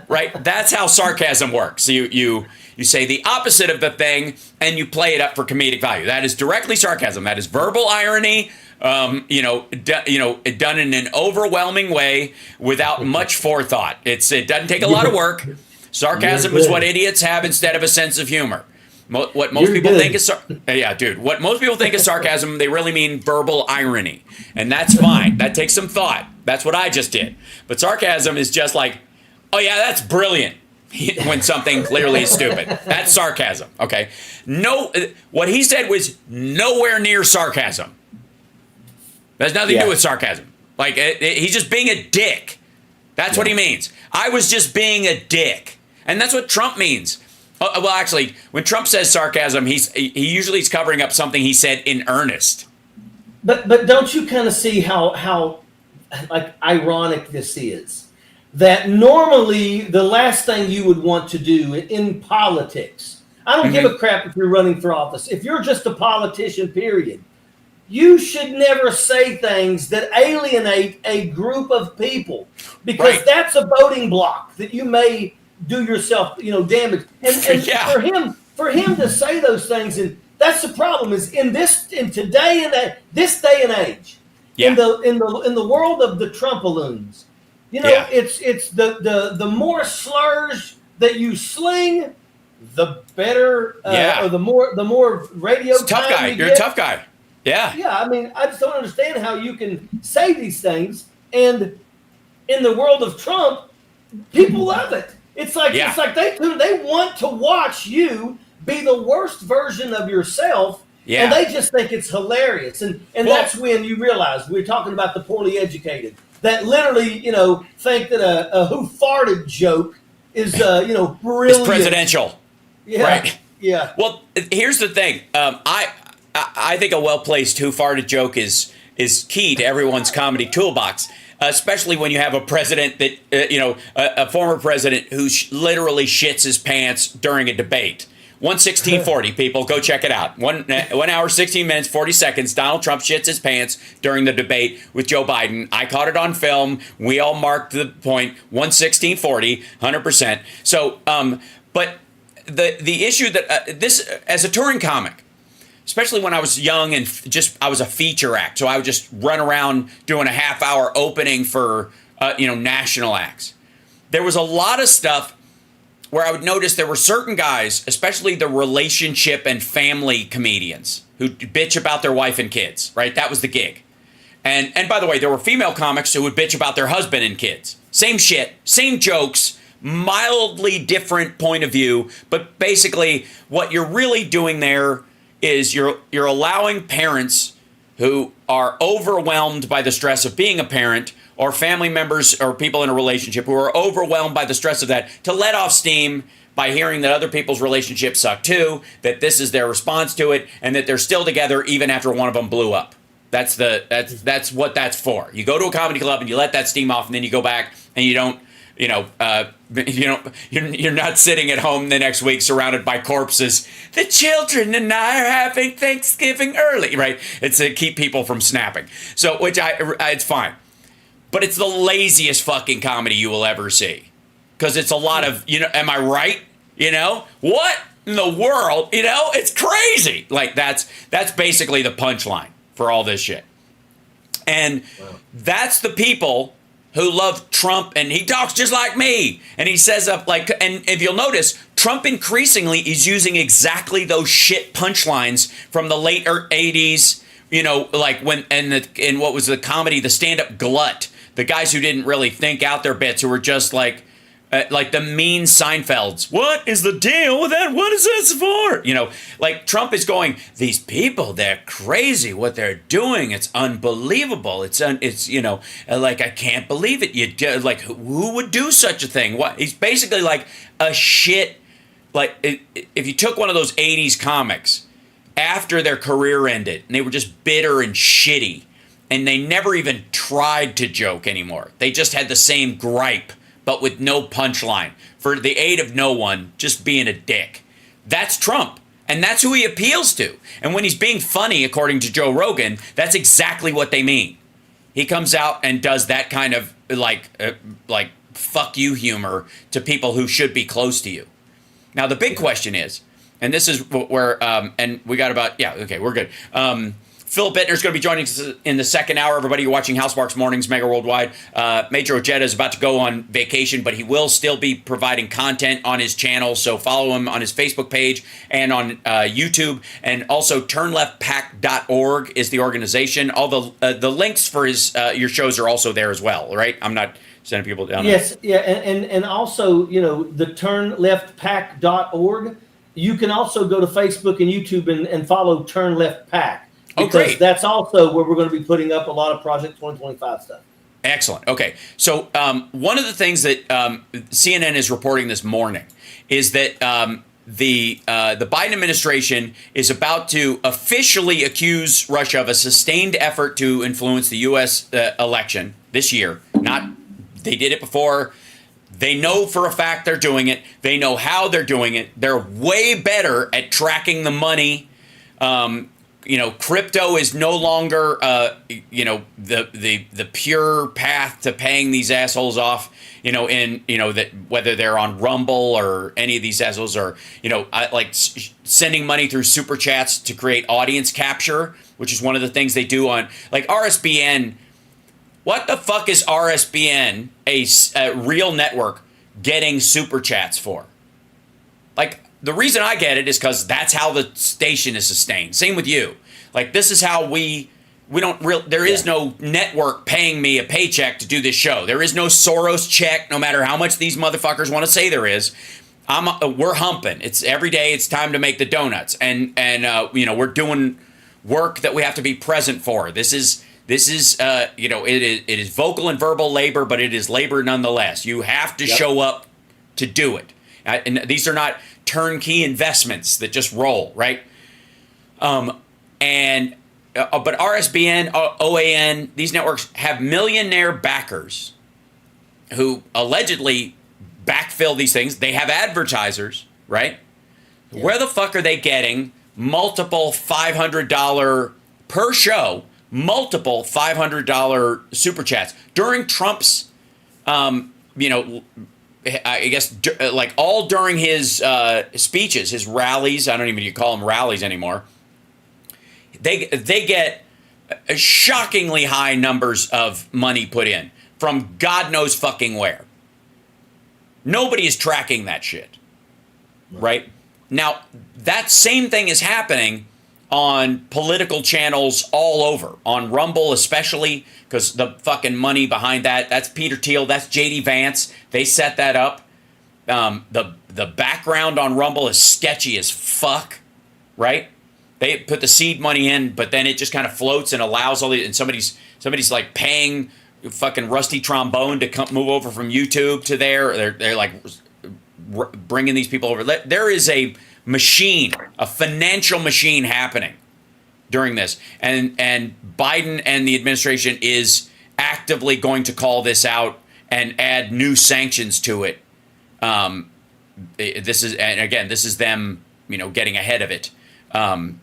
Right? That's how sarcasm works. You say the opposite of the thing and you play it up for comedic value. That is directly sarcasm. That is verbal irony, done in an overwhelming way without much forethought. It doesn't take a lot of work. Sarcasm is what idiots have instead of a sense of humor. What most people think is what most people think is sarcasm, they really mean verbal irony, and that's fine. That takes some thought. That's what I just did. But sarcasm is just like, oh yeah, that's brilliant. When something clearly is stupid. That's sarcasm. Okay. No, what he said was nowhere near sarcasm. That has nothing to do with sarcasm. Like he's just being a dick. That's what he means. I was just being a dick, and that's what Trump means. Well, actually, when Trump says sarcasm, he usually is covering up something he said in earnest. But don't you kind of see how like ironic this is? That normally the last thing you would want to do in politics, I don't give a crap if you're running for office. If you're just a politician, period, you should never say things that alienate a group of people, because that's a voting block that you may do yourself, damage. And for him to say those things, and that's the problem is in this day and age, in the world of the Trumpaloons. It's the more slurs that you sling, the better, or the more radio time tough guy. You're a tough guy. Yeah. Yeah. I mean, I just don't understand how you can say these things, and in the world of Trump, people love it. It's like they want to watch you be the worst version of yourself, and they just think it's hilarious. And that's when you realize we're talking about the poorly educated. That literally, think that a who farted joke is, brilliant. It's presidential. Yeah. Right. Yeah. Well, here's the thing. I think a well-placed who farted joke is key to everyone's comedy toolbox, especially when you have a president that, a former president who literally shits his pants during a debate. 1:16:40, people, go check it out. 1 hour, 16 minutes, 40 seconds. Donald Trump shits his pants during the debate with Joe Biden. I caught it on film. We all marked the point. 1:16:40, 100%. So, but the issue that this, as a touring comic, especially when I was young and I was a feature act. So I would just run around doing a half-hour opening for, national acts. There was a lot of stuff where I would notice there were certain guys, especially the relationship and family comedians, who bitch about their wife and kids, right? That was the gig. And by the way, there were female comics who would bitch about their husband and kids. Same shit, same jokes, mildly different point of view, but basically what you're really doing there is you're allowing parents who are overwhelmed by the stress of being a parent, or family members or people in a relationship who are overwhelmed by the stress of that, to let off steam by hearing that other people's relationships suck too, that this is their response to it, and that they're still together even after one of them blew up. That's what that's for. You go to a comedy club and you let that steam off, and then you go back and you don't, you're not sitting at home the next week surrounded by corpses. The children and I are having Thanksgiving early, right? It's to keep people from snapping. So, it's fine. But it's the laziest fucking comedy you will ever see. Because it's a lot of, am I right? What in the world? It's crazy. Like, that's basically the punchline for all this shit. And that's the people who love Trump, and he talks just like me. And he says and if you'll notice, Trump increasingly is using exactly those shit punchlines from the late 80s, in what was the comedy, the stand-up glut. The guys who didn't really think out their bits, who were just like the mean Seinfelds. What is the deal with that? What is this for? Trump is going, these people, they're crazy. What they're doing, it's unbelievable. It's I can't believe it. Who would do such a thing? What? He's basically like a shit. If you took one of those 80s comics after their career ended, and they were just bitter and shitty, and they never even tried to joke anymore. They just had the same gripe, but with no punchline, for the aid of no one, just being a dick. That's Trump, and that's who he appeals to. And when he's being funny, according to Joe Rogan, that's exactly what they mean. He comes out and does that kind of fuck you humor to people who should be close to you. Now, the big question is, and this is where, and we got about, we're good. Philip Bittner's going to be joining us in the second hour. Everybody, you're watching Housemarques Mornings, Megaworldwide. Major Ojeda is about to go on vacation, but he will still be providing content on his channel. So follow him on his Facebook page and on YouTube. And also, turnleftpack.org is the organization. All the links for your shows are also there as well, right? I'm not sending people down. Yes, yeah, and also, the turnleftpack.org. You can also go to Facebook and YouTube and follow Turn Left Pack. Because that's also where we're going to be putting up a lot of Project 2025 stuff. Excellent. Okay. So one of the things that CNN is reporting this morning is that the Biden administration is about to officially accuse Russia of a sustained effort to influence the U.S. Election this year. They did it before. They know for a fact they're doing it. They know how they're doing it. They're way better at tracking the money. Crypto is no longer, the pure path to paying these assholes off, that whether they're on Rumble or any of these assholes, or, sending money through super chats to create audience capture, which is one of the things they do on RSBN. What the fuck is RSBN, a real network, getting super chats for? The reason I get it is because that's how the station is sustained. Same with you. This is how there is no network paying me a paycheck to do this show. There is no Soros check, no matter how much these motherfuckers want to say there is. We're humping. It's every day. It's time to make the donuts. And we're doing work that we have to be present for. This is it is vocal and verbal labor, but it is labor nonetheless. You have to show up to do it. And these are not turnkey investments that just roll, right? But RSBN, OAN, these networks have millionaire backers who allegedly backfill these things. They have advertisers, right? Yeah. Where the fuck are they getting multiple $500 per show, multiple $500 super chats during Trump's, I guess, all during his speeches, his rallies. I don't even call them rallies anymore. They get shockingly high numbers of money put in from God knows fucking where. Nobody is tracking that shit. Right? Now, that same thing is happening on political channels all over, on Rumble especially, because the fucking money behind that's Peter Thiel, that's JD Vance. They set that up. The background on Rumble is sketchy as fuck, right? They put the seed money in, but then it just kind of floats and allows all the, and somebody's like paying fucking Rusty Trombone to move over from YouTube to there. They're like bringing these people over. There is a machine, a financial machine happening during this, and Biden and the administration is actively going to call this out and add new sanctions to it. This is them, getting ahead of it, and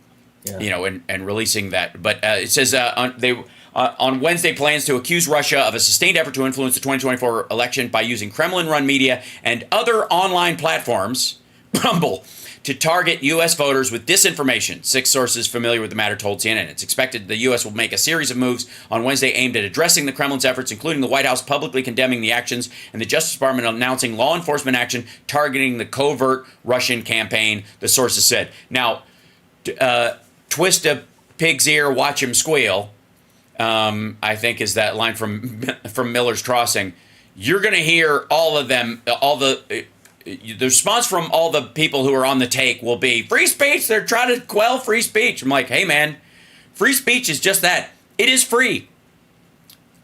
releasing that. But it says on Wednesday plans to accuse Russia of a sustained effort to influence the 2024 election by using Kremlin-run media and other online platforms, Rumble, to target U.S. voters with disinformation. 6 sources familiar with the matter told CNN. It's expected the U.S. will make a series of moves on Wednesday aimed at addressing the Kremlin's efforts, including the White House publicly condemning the actions and the Justice Department announcing law enforcement action targeting the covert Russian campaign, the sources said. Now, twist a pig's ear, watch him squeal, I think is that line from Miller's Crossing. You're going to hear all of them, the response from all the people who are on the take will be free speech. They're trying to quell free speech. I'm like, hey man, free speech is just that. It is free.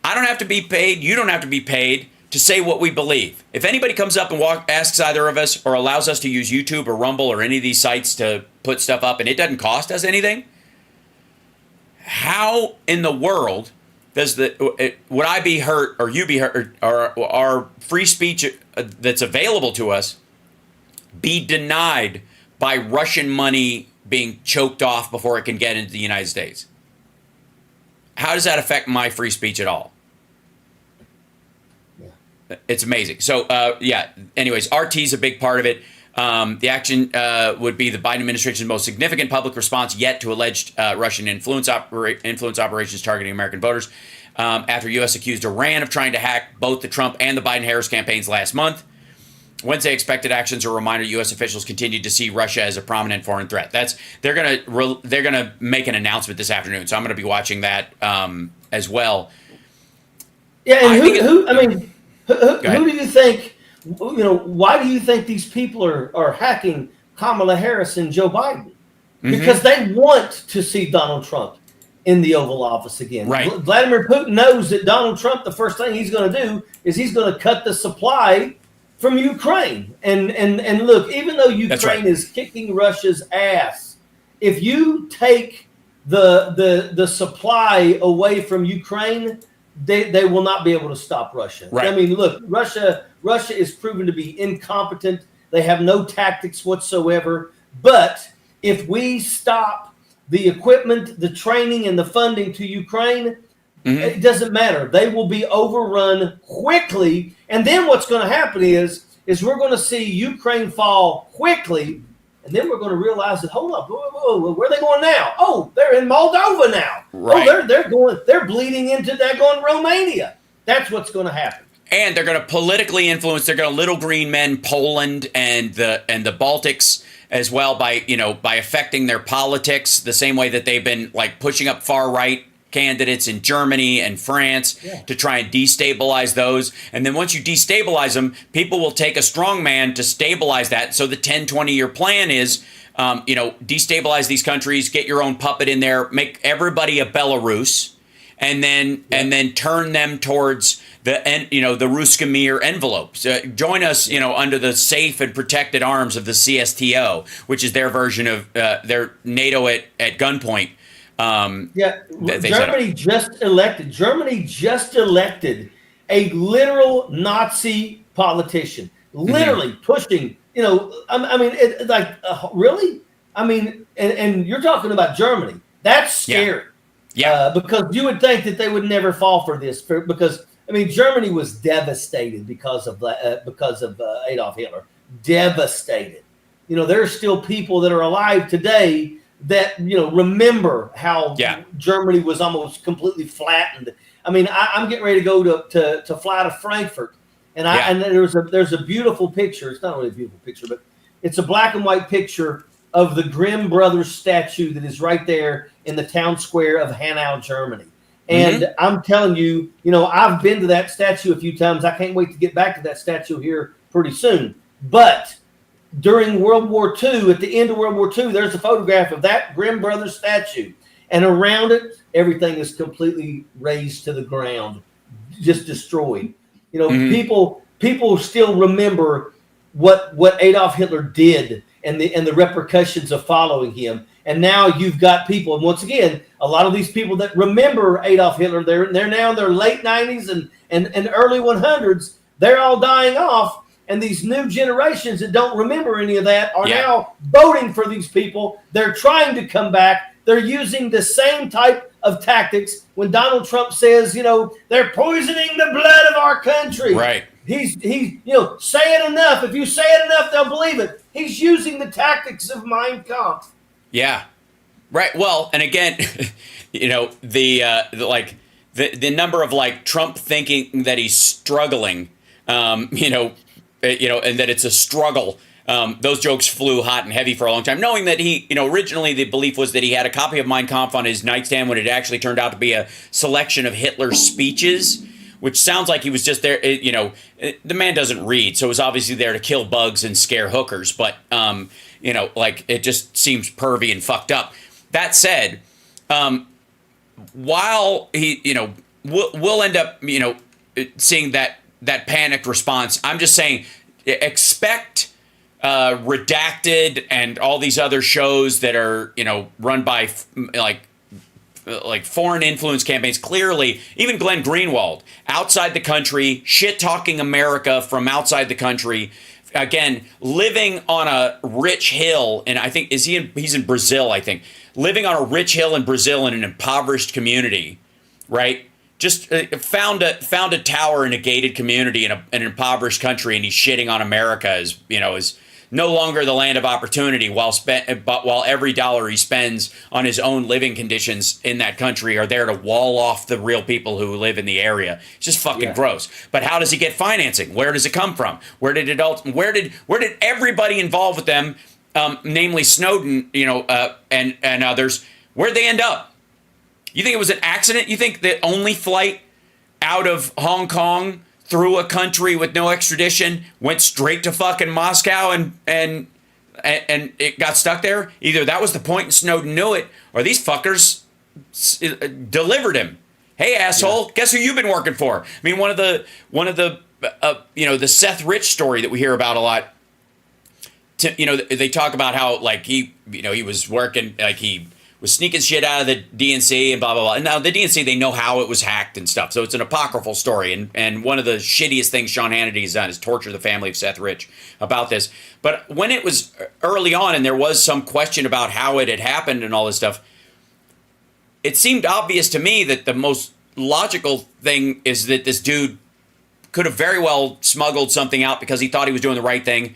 I don't have to be paid. You don't have to be paid to say what we believe. If anybody comes up and asks either of us or allows us to use YouTube or Rumble or any of these sites to put stuff up and it doesn't cost us anything, how in the world does would I be hurt or you be hurt or our free speech that's available to us be denied by Russian money being choked off before it can get into the United States? How does that affect my free speech at all? Yeah. It's amazing. So, anyways, RT is a big part of it. The action would be the Biden administration's most significant public response yet to alleged Russian influence operations targeting American voters after U.S. accused Iran of trying to hack both the Trump and the Biden-Harris campaigns last month. Wednesday expected actions are a reminder U.S. officials continue to see Russia as a prominent foreign threat. They're gonna make an announcement this afternoon, so I'm gonna be watching that as well. Yeah, and who do you think? Why do you think these people are hacking Kamala Harris and Joe Biden? Because they want to see Donald Trump in the Oval Office again. Right. Vladimir Putin knows that Donald Trump, the first thing he's going to do is he's going to cut the supply from Ukraine. And look, even though Ukraine is kicking Russia's ass, if you take the supply away from Ukraine, they will not be able to stop Russia. Right. I mean, look, Russia is proven to be incompetent. They have no tactics whatsoever. But if we stop the equipment, the training, and the funding to Ukraine, it doesn't matter. They will be overrun quickly. And then what's going to happen is we're going to see Ukraine fall quickly. And then we're going to realize that, hold up, whoa, where are they going now? Oh, they're in Moldova now. Right. Oh, they're bleeding into Romania. That's what's going to happen. And they're going to politically influence. They're going to little green men Poland and the Baltics as well by affecting their politics the same way that they've been like pushing up far right candidates in Germany and France to try and destabilize those. And then once you destabilize them, people will take a strong man to stabilize that. So the 10-20-year plan is, destabilize these countries, get your own puppet in there, make everybody a Belarus, and then turn them towards the Ruska Mir envelopes. Join us, under the safe and protected arms of the CSTO, which is their version of their NATO at gunpoint. Germany just elected a literal Nazi politician, literally pushing. Really? I mean, and you're talking about Germany. That's scary. Yeah. Because you would think that they would never fall for this, because Germany was devastated because of Adolf Hitler. Devastated. There are still people that are alive today that, remember how Yeah. Germany was almost completely flattened. I mean, I'm getting ready to go to fly to Frankfurt, and and there's a beautiful picture. It's not really a beautiful picture, but it's a black and white picture of the Grimm brothers statue that is right there in the town square of Hanau, Germany. And I'm telling you, I've been to that statue a few times. I can't wait to get back to that statue here pretty soon. But during World War II, at the end of World War II, there's a photograph of that Grimm brothers statue. And around it, everything is completely razed to the ground, just destroyed. People still remember what Adolf Hitler did and the repercussions of following him. And now you've got people, and once again, a lot of these people that remember Adolf Hitler, they're now in their late 90s and early 100s. They're all dying off. And these new generations that don't remember any of that are now voting for these people. They're trying to come back. They're using the same type of tactics when Donald Trump says, they're poisoning the blood of our country. Right. He's say it enough. If you say it enough, they'll believe it. He's using the tactics of Mein Kampf. Yeah. Right. Well, and again, the number of Trump thinking that he's struggling, and that it's a struggle. Those jokes flew hot and heavy for a long time, knowing that he, originally the belief was that he had a copy of Mein Kampf on his nightstand when it actually turned out to be a selection of Hitler's speeches, which sounds like he was just there. The man doesn't read, so he was obviously there to kill bugs and scare hookers. But, it just seems pervy and fucked up. That said, while he, we'll end up, seeing that panicked response. I'm just saying, expect Redacted and all these other shows that are, run by like foreign influence campaigns. Clearly, even Glenn Greenwald, outside the country, shit talking America from outside the country. Again, living on a rich hill, and I think he's in Brazil. I think living on a rich hill in Brazil in an impoverished community, right? Just found a tower in a gated community in an impoverished country, and he's shitting on America as is no longer the land of opportunity. While every dollar he spends on his own living conditions in that country are there to wall off the real people who live in the area. It's just fucking gross. But how does he get financing? Where does it come from? Where did everybody involved with them, namely Snowden, and others, where'd they end up? You think it was an accident? You think the only flight out of Hong Kong through a country with no extradition went straight to fucking Moscow and it got stuck there? Either that was the point and Snowden knew it, or these fuckers delivered him. Hey, asshole, guess who you've been working for? I mean, one of the the Seth Rich story that we hear about a lot. They talk about how he was working, he was sneaking shit out of the DNC and blah, blah, blah. And now the DNC, they know how it was hacked and stuff. So it's an apocryphal story. And one of the shittiest things Sean Hannity has done is torture the family of Seth Rich about this. But when it was early on and there was some question about how it had happened and all this stuff, it seemed obvious to me that the most logical thing is that this dude could have very well smuggled something out because he thought he was doing the right thing.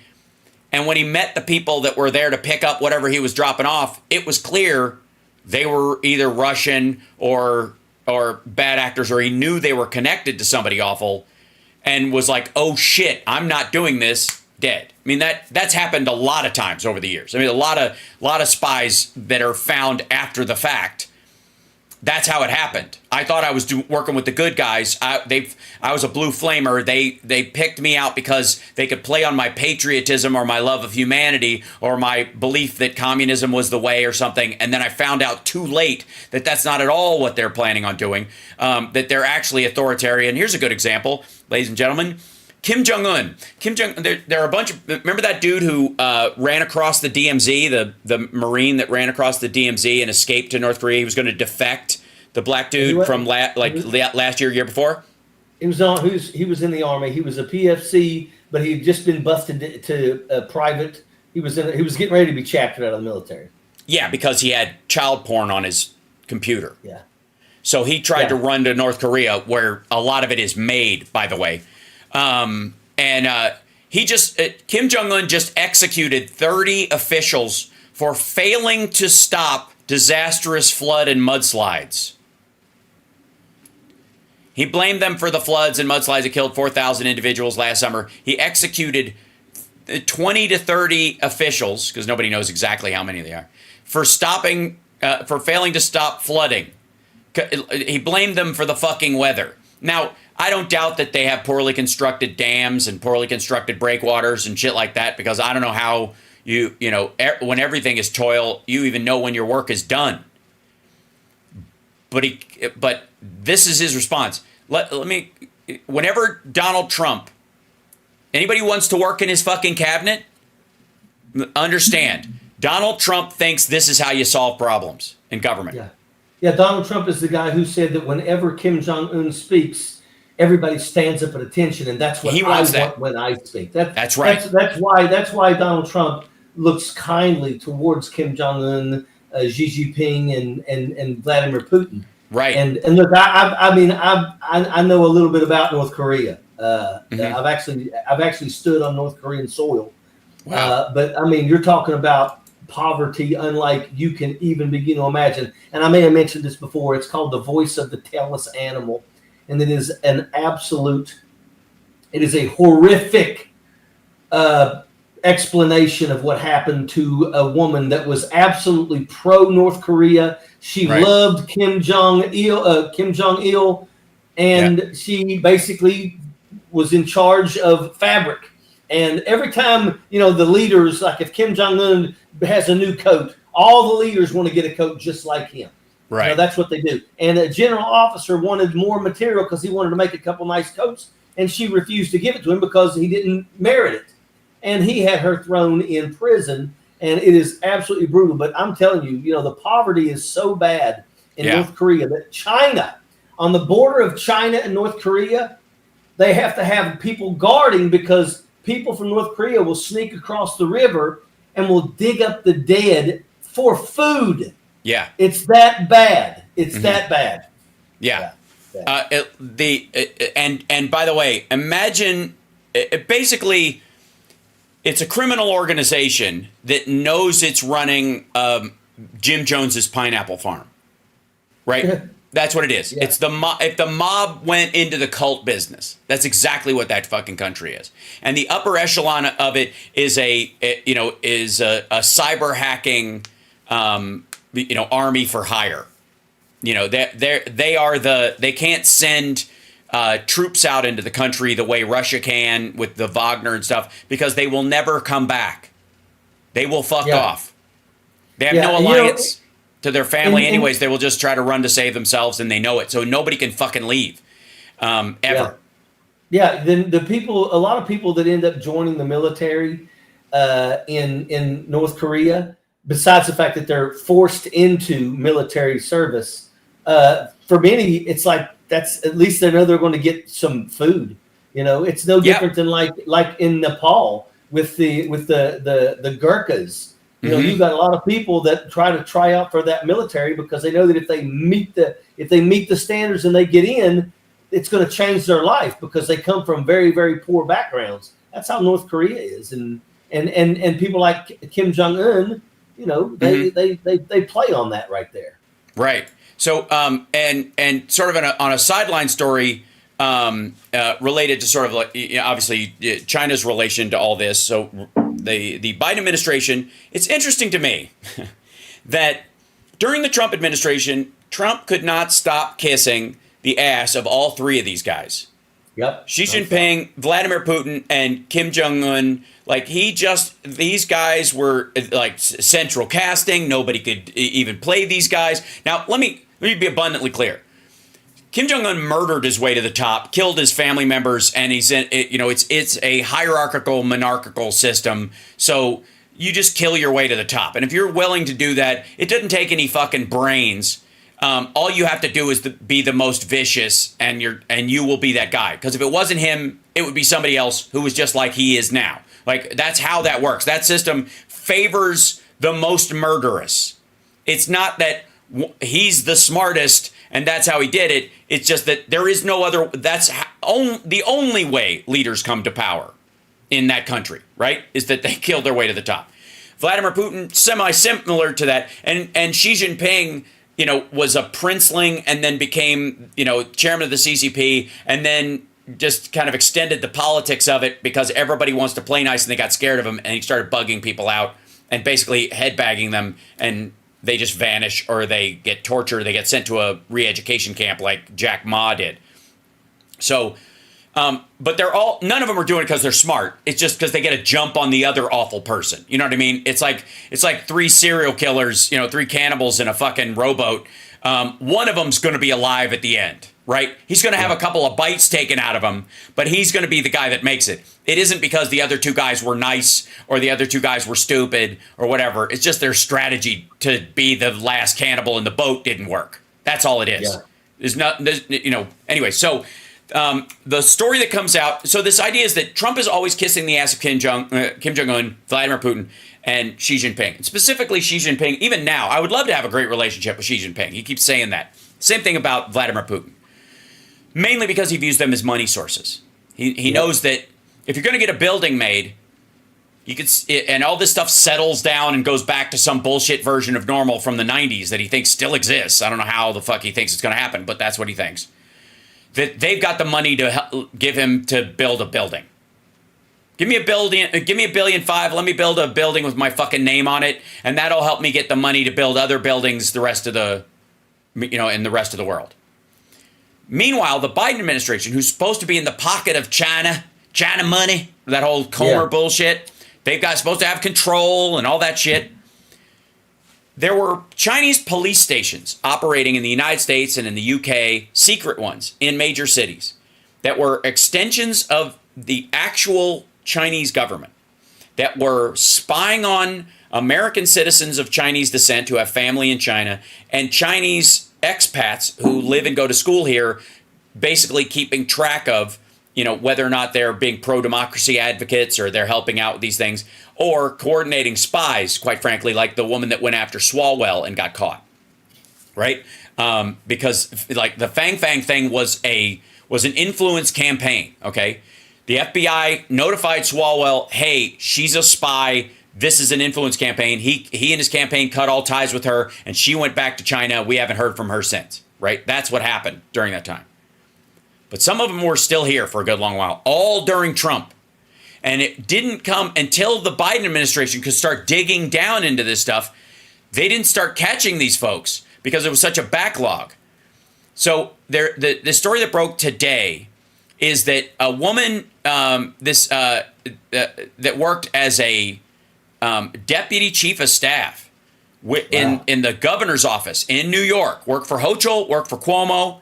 And when he met the people that were there to pick up whatever he was dropping off, it was clear they were either Russian or bad actors, or he knew they were connected to somebody awful and was like, oh shit, I'm not doing this, dead. I mean, that's happened a lot of times over the years. I mean, a lot of spies that are found after the fact. That's how it happened. I thought I was working with the good guys. I was a blue flamer. They picked me out because they could play on my patriotism or my love of humanity or my belief that communism was the way or something. And then I found out too late that that's not at all what they're planning on doing, that they're actually authoritarian. Here's a good example, ladies and gentlemen. Kim Jong-un. There are a bunch of... Remember that dude who ran across the DMZ, the Marine that ran across the DMZ and escaped to North Korea? He was going to defect, the black dude from last year before? He was in the Army. He was a PFC, but he had just been busted to private. He was getting ready to be chaptered out of the military. Yeah, because he had child porn on his computer. Yeah. So he tried to run to North Korea, where a lot of it is made, by the way. Kim Jong-un just executed 30 officials for failing to stop disastrous flood and mudslides. He blamed them for the floods and mudslides that killed 4,000 individuals last summer. He executed 20 to 30 officials, because nobody knows exactly how many they are, for failing to stop flooding. He blamed them for the fucking weather. Now, I don't doubt that they have poorly constructed dams and poorly constructed breakwaters and shit like that, because I don't know how you know, when everything is toil, you even know when your work is done. But this is his response. Whenever Donald Trump, anybody who wants to work in his fucking cabinet, understand, Donald Trump thinks this is how you solve problems in government. Yeah, Donald Trump is the guy who said that whenever Kim Jong-un speaks, everybody stands up at attention, and that's what I want when I speak. That's right. That's why Donald Trump looks kindly towards Kim Jong-un, Xi Jinping, and Vladimir Putin. Right. And look, I know a little bit about North Korea. I've actually stood on North Korean soil. Wow. But I mean, you're talking about poverty unlike you can even begin to imagine. And I may have mentioned this before. It's called The Voice of the Tailless Animal. And it is a horrific explanation of what happened to a woman that was absolutely pro North Korea. She loved Kim Jong-il, and she basically was in charge of fabric. And every time, you know, the leaders, like if Kim Jong-un has a new coat, all the leaders want to get a coat just like him. Right. You know, that's what they do. And a general officer wanted more material because he wanted to make a couple nice coats, and she refused to give it to him because he didn't merit it. And he had her thrown in prison, and it is absolutely brutal. But I'm telling you, you know, the poverty is so bad in North Korea that China, on the border of China and North Korea, they have to have people guarding because people from North Korea will sneak across the river and will dig up the dead for food. Yeah. It's that bad. It's that bad. Yeah. And by the way, imagine basically it's a criminal organization that knows it's running Jim Jones's pineapple farm. Right? That's what it is. Yeah. It's the if the mob went into the cult business, that's exactly what that fucking country is. And the upper echelon of it is a cyber hacking, army for hire. You know, they can't send troops out into the country the way Russia can with the Wagner and stuff because they will never come back. They will fuck off. They have no alliance to their family anyways. They will just try to run to save themselves, and they know it. So nobody can fucking leave ever. Yeah, then a lot of people that end up joining the military in North Korea, besides the fact that they're forced into military service, for many, it's like that's at least they know they're going to get some food. You know, it's no different than like in Nepal with the Gurkhas. You know, you've got a lot of people that try out for that military because they know that if they meet the standards and they get in, it's going to change their life because they come from very, very poor backgrounds. That's how North Korea is, and people like Kim Jong-un, you know, they play on that right there. Right. So and sort of on a sideline story related to sort of like obviously China's relation to all this. So the Biden administration, it's interesting to me that during the Trump administration, Trump could not stop kissing the ass of all three of these guys. Yep. Xi Jinping, Vladimir Putin, and Kim Jong-un. Like these guys were like central casting. Nobody could even play these guys. Now, let me be abundantly clear. Kim Jong-un murdered his way to the top, killed his family members, and he's in, it's a hierarchical, monarchical system. So you just kill your way to the top. And if you're willing to do that, it doesn't take any fucking brains. All you have to do is be the most vicious, and you will be that guy. Because if it wasn't him, it would be somebody else who was just like he is now. Like that's how that works. That system favors the most murderous. It's not that he's the smartest and that's how he did it. It's just that there is no other. That's the only way leaders come to power in that country, right? Is that they kill their way to the top. Vladimir Putin, semi-similar to that. And Xi Jinping, was a princeling and then became, chairman of the CCP, and then just kind of extended the politics of it because everybody wants to play nice and they got scared of him, and he started bugging people out and basically headbagging them, and they just vanish or they get tortured, they get sent to a re-education camp like Jack Ma did. So, but none of them are doing it because they're smart. It's just because they get a jump on the other awful person. You know what I mean? It's like 3 serial killers, 3 cannibals in a fucking rowboat. One of them's going to be alive at the end, right? He's going to have a couple of bites taken out of him, but he's going to be the guy that makes it. It isn't because the other 2 guys were nice or the other 2 guys were stupid or whatever. It's just their strategy to be the last cannibal in the boat didn't work. That's all it is. Yeah. Anyway, so the story that comes out, so this idea is that Trump is always kissing the ass of Kim Jong-un, Vladimir Putin, and Xi Jinping. And specifically Xi Jinping, even now, I would love to have a great relationship with Xi Jinping. He keeps saying that. Same thing about Vladimir Putin. Mainly because he views them as money sources. He knows that if you're going to get a building made, and all this stuff settles down and goes back to some bullshit version of normal from the 90s that he thinks still exists. I don't know how the fuck he thinks it's going to happen, but that's what he thinks. That they've got the money to give him to build a building. Give me $1 billion, $1.5 billion. Let me build a building with my fucking name on it, and that'll help me get the money to build other buildings in the rest of the world. Meanwhile, the Biden administration, who's supposed to be in the pocket of China money, that whole Comer bullshit, supposed to have control and all that shit. There were Chinese police stations operating in the United States and in the UK, secret ones in major cities that were extensions of the actual Chinese government that were spying on American citizens of Chinese descent who have family in China and Chinese expats who live and go to school here, basically keeping track of, whether or not they're being pro-democracy advocates or they're helping out with these things, or coordinating spies, quite frankly, like the woman that went after Swalwell and got caught, right? Because like the Fang Fang thing was an influence campaign, okay? The FBI notified Swalwell, hey, she's a spy. This is an influence campaign. He and his campaign cut all ties with her, and she went back to China. We haven't heard from her since, right? That's what happened during that time. But some of them were still here for a good long while, all during Trump. And it didn't come until the Biden administration could start digging down into this stuff. They didn't start catching these folks because it was such a backlog. So the story that broke today is that a woman that worked as a deputy chief of staff in the governor's office in New York, worked for Hochul, worked for Cuomo,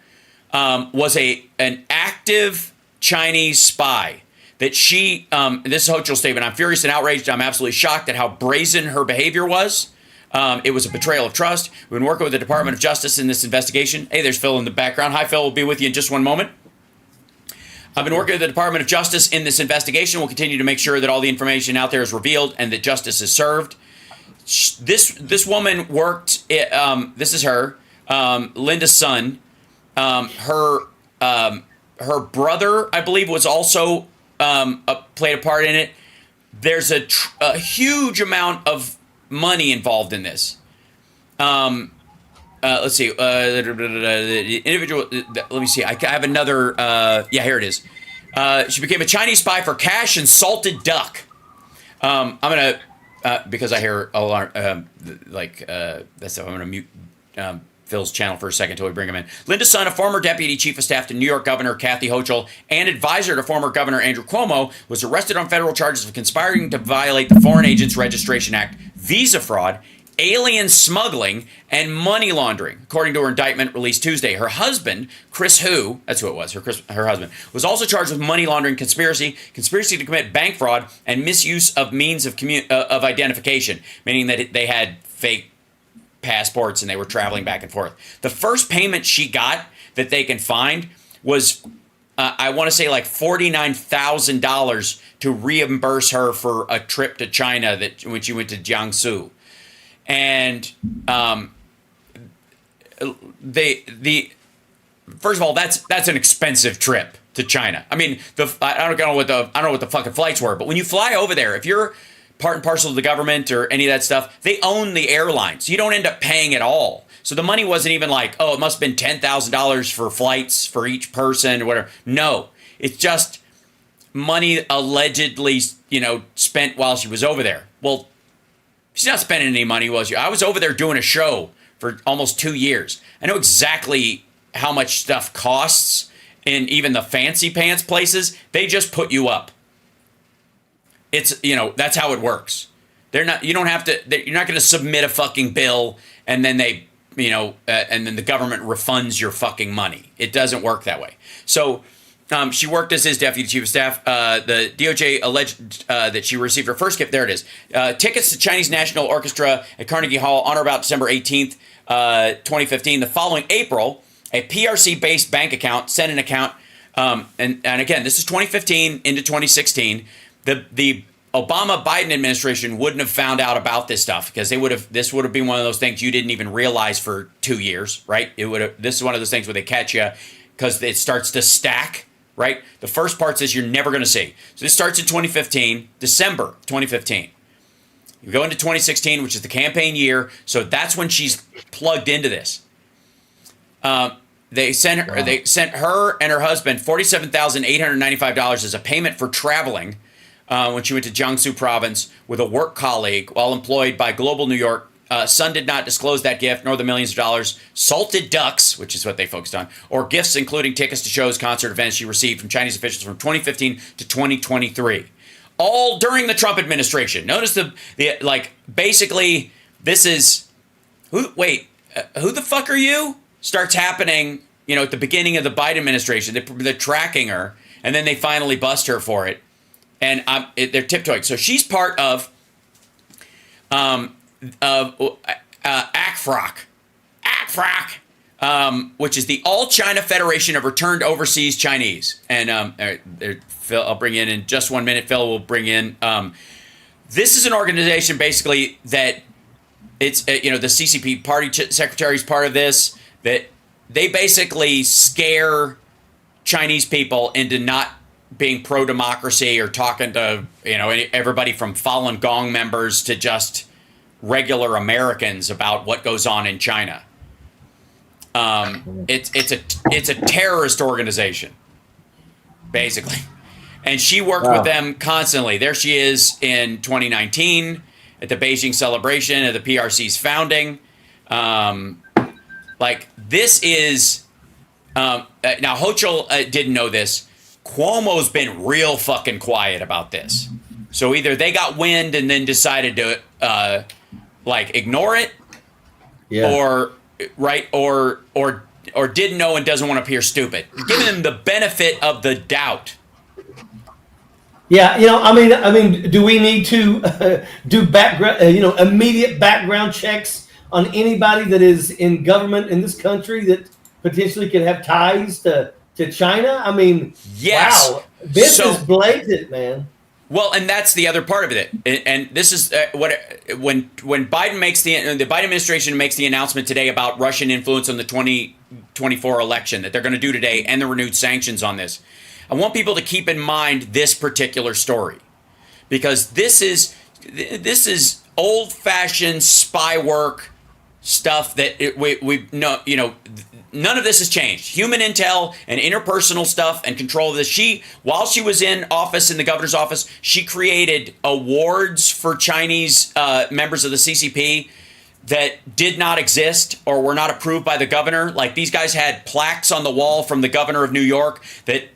was an active Chinese spy. That she, this is Hochul's statement, I'm furious and outraged. I'm absolutely shocked at how brazen her behavior was. It was a betrayal of trust. We've been working with the Department of Justice in this investigation. Hey, there's Phil in the background. Hi, Phil. We'll be with you in just one moment. I've been working with the Department of Justice in this investigation. We'll continue to make sure that all the information out there is revealed and that justice is served. This woman worked, this is her, Linda's son. Her brother, I believe, was also played a part in it. There's a huge amount of money involved in this. Let's see. The individual. Let me see. I have another. Yeah, here it is. She became a Chinese spy for cash and salted duck. I'm gonna because I hear alarm. That's I'm gonna mute Phil's channel for a second until we bring him in. Linda's son, a former deputy chief of staff to New York Governor Kathy Hochul and advisor to former Governor Andrew Cuomo, was arrested on federal charges of conspiring to violate the Foreign Agents Registration Act, visa fraud, alien smuggling, and money laundering, according to her indictment released Tuesday. Her husband, Chris Hu, that's who it was, her husband, was also charged with money laundering conspiracy to commit bank fraud, and misuse of means of identification, meaning that they had fake passports and they were traveling back and forth. The first payment she got that they can find was, I want to say like $49,000 to reimburse her for a trip to China when she went to Jiangsu. And first of all, that's an expensive trip to China. I mean, I don't know what the fucking flights were, but when you fly over there, if you're part and parcel of the government or any of that stuff. They own the airlines. You don't end up paying at all. So the money wasn't even like, oh, it must have been $10,000 for flights for each person or whatever. No, it's just money allegedly, spent while she was over there. Well, she's not spending any money while I was over there doing a show for almost 2 years. I know exactly how much stuff costs in even the fancy pants places. They just put you up. It's, that's how it works. You're not going to submit a fucking bill and then and then the government refunds your fucking money. It doesn't work that way. So she worked as his deputy chief of staff. The DOJ alleged that she received her first gift. There it is. Tickets to Chinese National Orchestra at Carnegie Hall on or about December 18th, 2015. The following April, a PRC-based bank account sent an account. And again, this is 2015 into 2016. The Obama-Biden administration wouldn't have found out about this stuff because this would have been one of those things you didn't even realize for 2 years, right? This is one of those things where they catch you because it starts to stack, right? The first part says you're never going to see. So this starts in 2015, December 2015. You go into 2016, which is the campaign year. So that's when she's plugged into this. They sent her and her husband $47,895 as a payment for traveling when she went to Jiangsu province with a work colleague while employed by Global New York. Sun did not disclose that gift, nor the millions of dollars, salted ducks, which is what they focused on, or gifts including tickets to shows, concert events she received from Chinese officials from 2015 to 2023. All during the Trump administration. Notice basically, this is, who the fuck are you? Starts happening, at the beginning of the Biden administration. They're tracking her, and then they finally bust her for it. And they're tiptoeing. So she's part of ACFROC, which is the All China Federation of Returned Overseas Chinese. And Phil, I'll bring in just 1 minute. Phil will bring in. This is an organization basically that it's the CCP party secretary is part of this. That they basically scare Chinese people into not being pro-democracy or talking to, everybody from Falun Gong members to just regular Americans about what goes on in China. It's a terrorist organization, basically. And she worked with them constantly. There she is in 2019 at the Beijing celebration of the PRC's founding. This is, now Hochul didn't know this. Cuomo's been real fucking quiet about this. So either they got wind and then decided to ignore it, or didn't know and doesn't want to appear stupid. Giving them the benefit of the doubt. Yeah, I mean, do we need to do background, immediate background checks on anybody that is in government in this country that potentially could have ties to China? I mean, yes. Wow, this is blatant, man. Well, and that's the other part of it. And this is when Biden makes the Biden administration makes the announcement today about Russian influence on the 2024 election that they're going to do today and the renewed sanctions on this. I want people to keep in mind this particular story because this is old-fashioned spy work stuff that we know, none of this has changed. Human intel and interpersonal stuff and control of this. While she was in office in the governor's office, she created awards for Chinese members of the CCP that did not exist or were not approved by the governor. Like these guys had plaques on the wall from the governor of New York that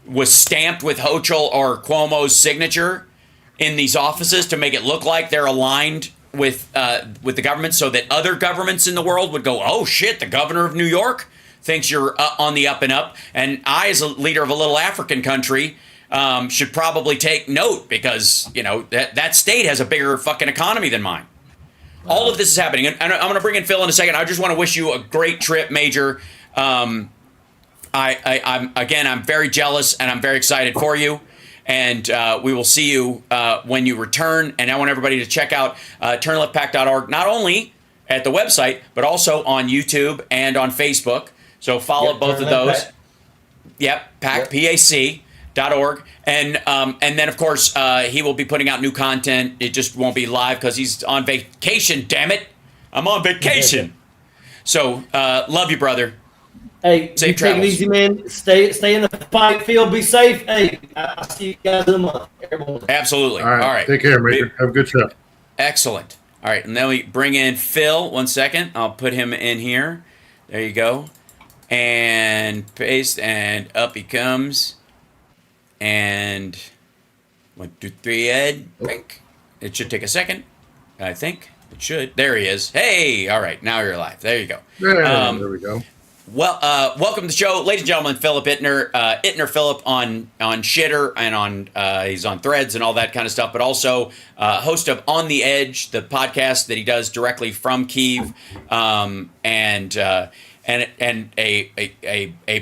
was stamped with Hochul or Cuomo's signature in these offices to make it look like they're aligned with the government, so that other governments in the world would go, oh shit, the governor of New York thinks you're on the up and up, and I, as a leader of a little African country, should probably take note because that state has a bigger fucking economy than mine. Wow. All of this is happening, and I'm going to bring in Phil in a second. I just want to wish you a great trip, Major. I'm very jealous and I'm very excited for you. And we will see you when you return. And I want everybody to check out turnleftpack.org, not only at the website, but also on YouTube and on Facebook. So follow both of those. Pack. Yep, Pack, P-A-C. And then of course he will be putting out new content. It just won't be live because he's on vacation. Damn it, I'm on vacation. So love you, brother. Hey, Safe you take travels. it easy, man. Stay in the fight field. Be safe. Hey, I'll see you guys in a month. Everyone. Absolutely. All right. Take care, Maker. Have a good trip. Excellent. All right, and then we bring in Phil. 1 second. I'll put him in here. There you go. And paste, and up he comes. And 1, 2, 3, Ed. Blink. It should take a second. I think it should. There he is. Hey, all right. Now you're live. There you go. There we go. Well, welcome to the show, ladies and gentlemen. Philip Ittner, Ittner Philip on Shitter and on he's on Threads and all that kind of stuff, but also host of On the Edge, the podcast that he does directly from Kyiv, and a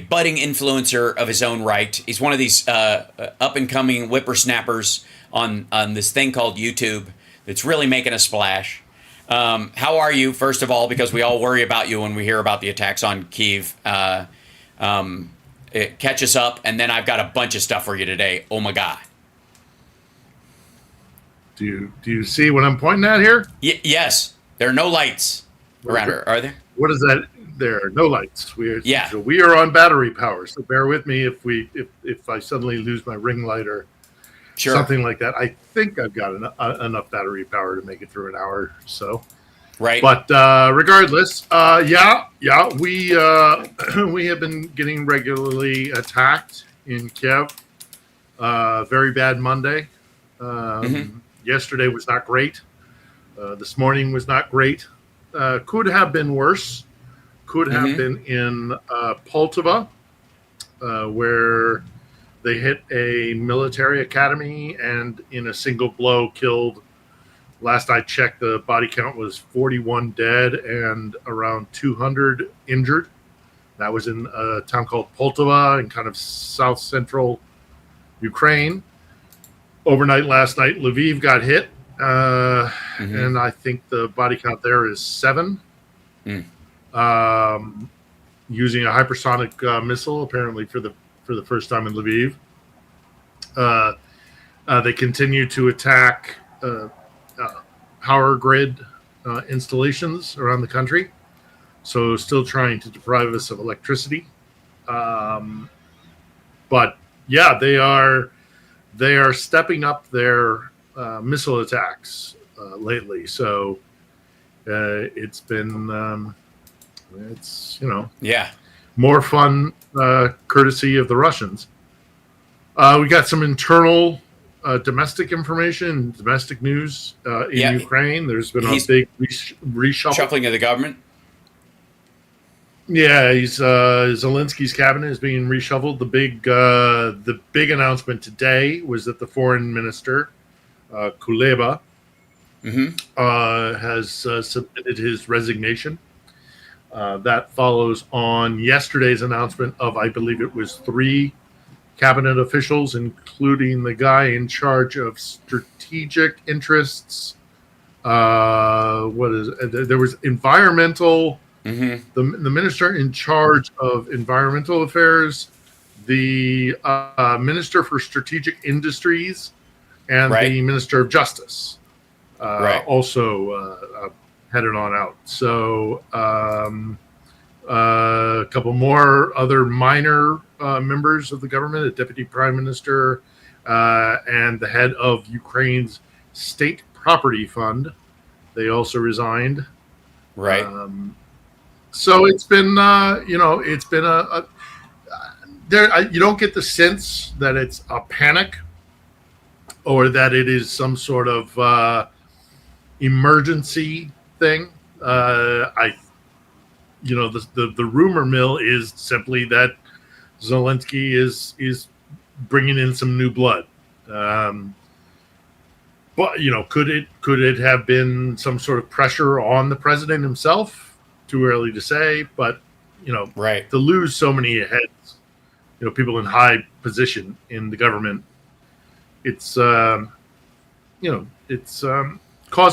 budding influencer of his own right. He's one of these up and coming whippersnappers on this thing called YouTube that's really making a splash. How are you, first of all, because we all worry about you when we hear about the attacks on Kyiv. Catch us up, and then I've got a bunch of stuff for you today. Oh, my God. Do you see what I'm pointing at here? Yes. There are no lights around her, are there? What is that? There are no lights. Yeah. So we are on battery power, so bear with me if I suddenly lose my ring light or something like that. I think I've got enough battery power to make it through an hour or so. Right. But regardless, we have been getting regularly attacked in Kiev. Very bad Monday. Yesterday was not great. This morning was not great. Could have been worse. Could have been in Poltava, where they hit a military academy and in a single blow killed, last I checked, the body count was 41 dead and around 200 injured. That was in a town called Poltava in kind of south central Ukraine. Overnight last night, Lviv got hit, and I think the body count there is 7. Using a hypersonic missile, apparently for the first time in Lviv. They continue to attack power grid installations around the country, so still trying to deprive us of electricity. But yeah, they are stepping up their missile attacks lately. So it's been more fun courtesy of the Russians. We got some internal domestic information, domestic news in Ukraine. There's been a big reshuffle. Shuffling of the government? Yeah, Zelensky's cabinet is being reshuffled. The big announcement today was that the foreign minister, Kuleba, has submitted his resignation. That follows on yesterday's announcement of, I believe it was 3 cabinet officials, including the guy in charge of strategic interests. There was environmental, the minister in charge of environmental affairs, the minister for strategic industries, and the minister of justice. Also headed on out. So a couple more other minor members of the government, a deputy prime minister, and the head of Ukraine's state property fund. They also resigned. Right. So it's been, it's been you don't get the sense that it's a panic or that it is some sort of emergency thing. The rumor mill is simply that Zelensky is bringing in some new blood. But could it have been some sort of pressure on the president himself? Too early to say. But to lose so many heads, people in high position in the government, it's cause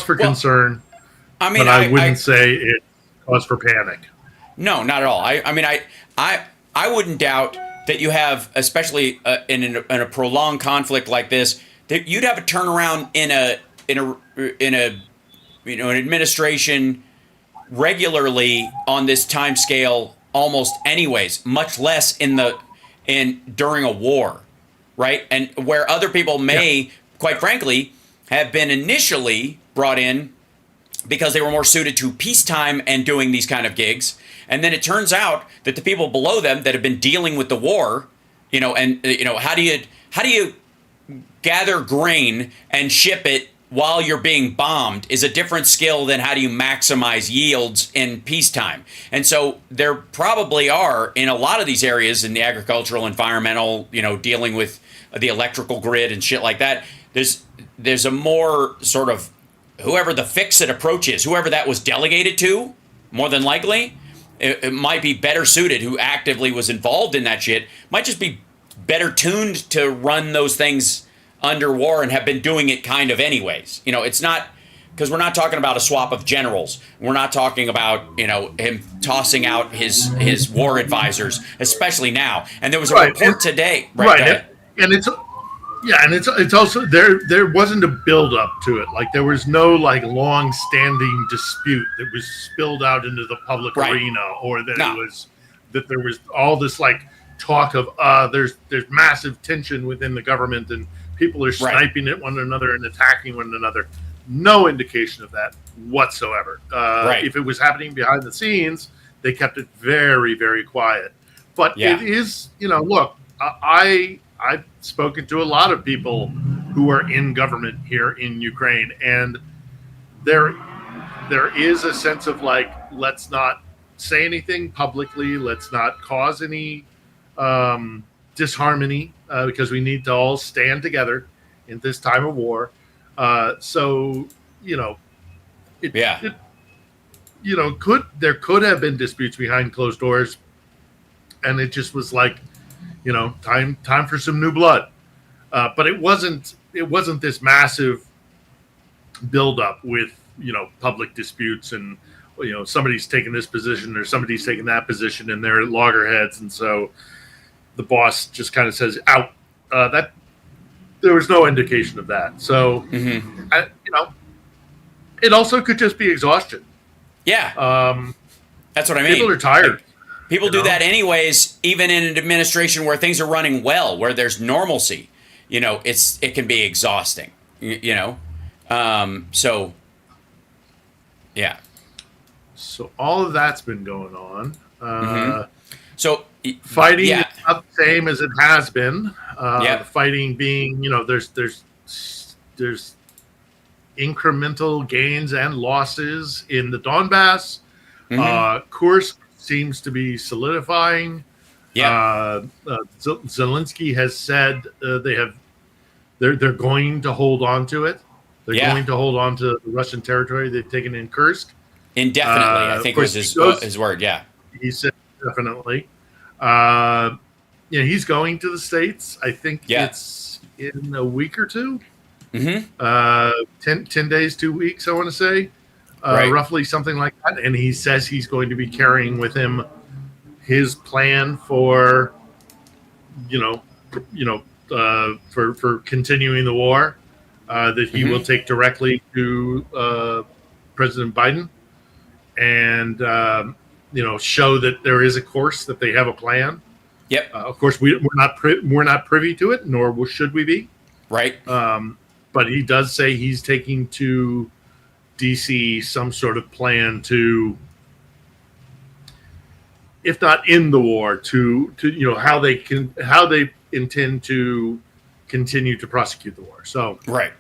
for concern. I mean, but I wouldn't say it's cause for panic. No, not at all. I wouldn't doubt that you have, especially in a prolonged conflict like this, that you'd have a turnaround in a an administration regularly on this time scale almost anyways, much less during a war, right? And where other people may, quite frankly, have been initially brought in because they were more suited to peacetime and doing these kind of gigs. And then it turns out that the people below them that have been dealing with the war, how do you gather grain and ship it while you're being bombed is a different skill than how do you maximize yields in peacetime. And so there probably are in a lot of these areas in the agricultural, environmental, dealing with the electrical grid and shit like that. There's a more sort of whoever the fix-it approach is, whoever that was delegated to, more than likely, it might be better suited, who actively was involved in that shit, might just be better tuned to run those things under war and have been doing it kind of anyways. It's not, because we're not talking about a swap of generals. We're not talking about, him tossing out his war advisors, especially now. And there was a report today. Right. And it's also there wasn't a build up to it. Like there was no long standing dispute that was spilled out into the public arena, or that there was all this talk of there's massive tension within the government and people are sniping at one another and attacking one another. No indication of that whatsoever. If it was happening behind the scenes, they kept it very, very quiet. But it is, look, I've spoken to a lot of people who are in government here in Ukraine, and there is a sense of let's not say anything publicly, let's not cause any disharmony, because we need to all stand together in this time of war. There could have been disputes behind closed doors, and it just was time for some new blood. But it wasn't this massive buildup with public disputes and somebody's taking this position or somebody's taking that position and they're at loggerheads, and so the boss just kind of says out. That there was no indication of that. So it also could just be exhaustion. Yeah, that's what I mean. People are tired. People do that anyways, even in an administration where things are running well, where there's normalcy. It can be exhausting. So yeah. So all of that's been going on. So fighting is not the same as it has been. The fighting being, there's incremental gains and losses in the Donbass. Kursk seems to be solidifying. Zelensky has said they're going to hold on to it. They're going to hold on to the Russian territory they've taken in Kursk indefinitely. I think was his word. Yeah, he said definitely. He's going to the States. I think it's in a week or two. 10 days, 2 weeks, I want to say. Roughly something like that. And he says he's going to be carrying with him his plan for, for continuing the war, that he will take directly to President Biden and, show that there is a course, that they have a plan. Yep. Of course, we're not privy to it, nor should we be. Right. But he does say he's taking to DC some sort of plan to, if not in the war, to how they intend to continue to prosecute the war. So right.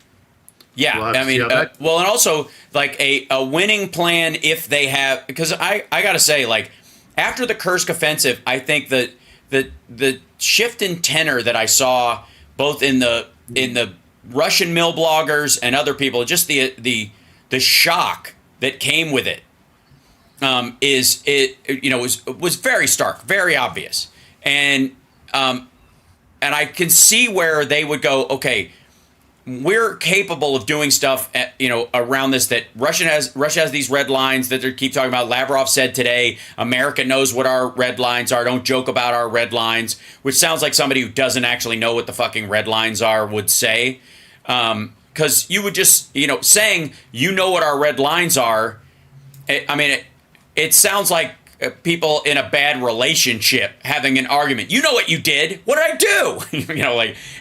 Yeah, I mean, and also a winning plan if they have, because I gotta say, after the Kursk offensive, I think that the shift in tenor that I saw both in the Russian mill bloggers and other people, just the shock that came with it, was very stark, very obvious, and I can see where they would go, okay, we're capable of doing stuff around this, that Russia has these red lines that they keep talking about. Lavrov said today, America knows what our red lines are. Don't joke about our red lines, which sounds like somebody who doesn't actually know what the fucking red lines are would say. Because you would just, saying you know what our red lines are. It sounds like people in a bad relationship having an argument. You know what you did. What did I do?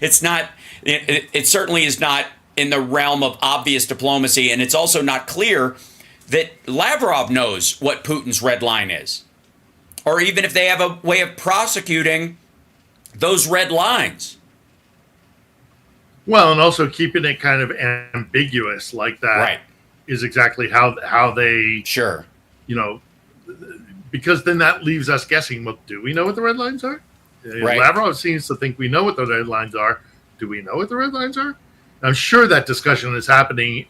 It's not. It certainly is not in the realm of obvious diplomacy, and it's also not clear that Lavrov knows what Putin's red line is, or even if they have a way of prosecuting those red lines. Well, and also keeping it kind of ambiguous like that is exactly how they sure, because then that leaves us guessing. Well, do we know what the red lines are? Right. Lavrov seems to think we know what the red lines are. Do we know what the red lines are? I'm sure that discussion is happening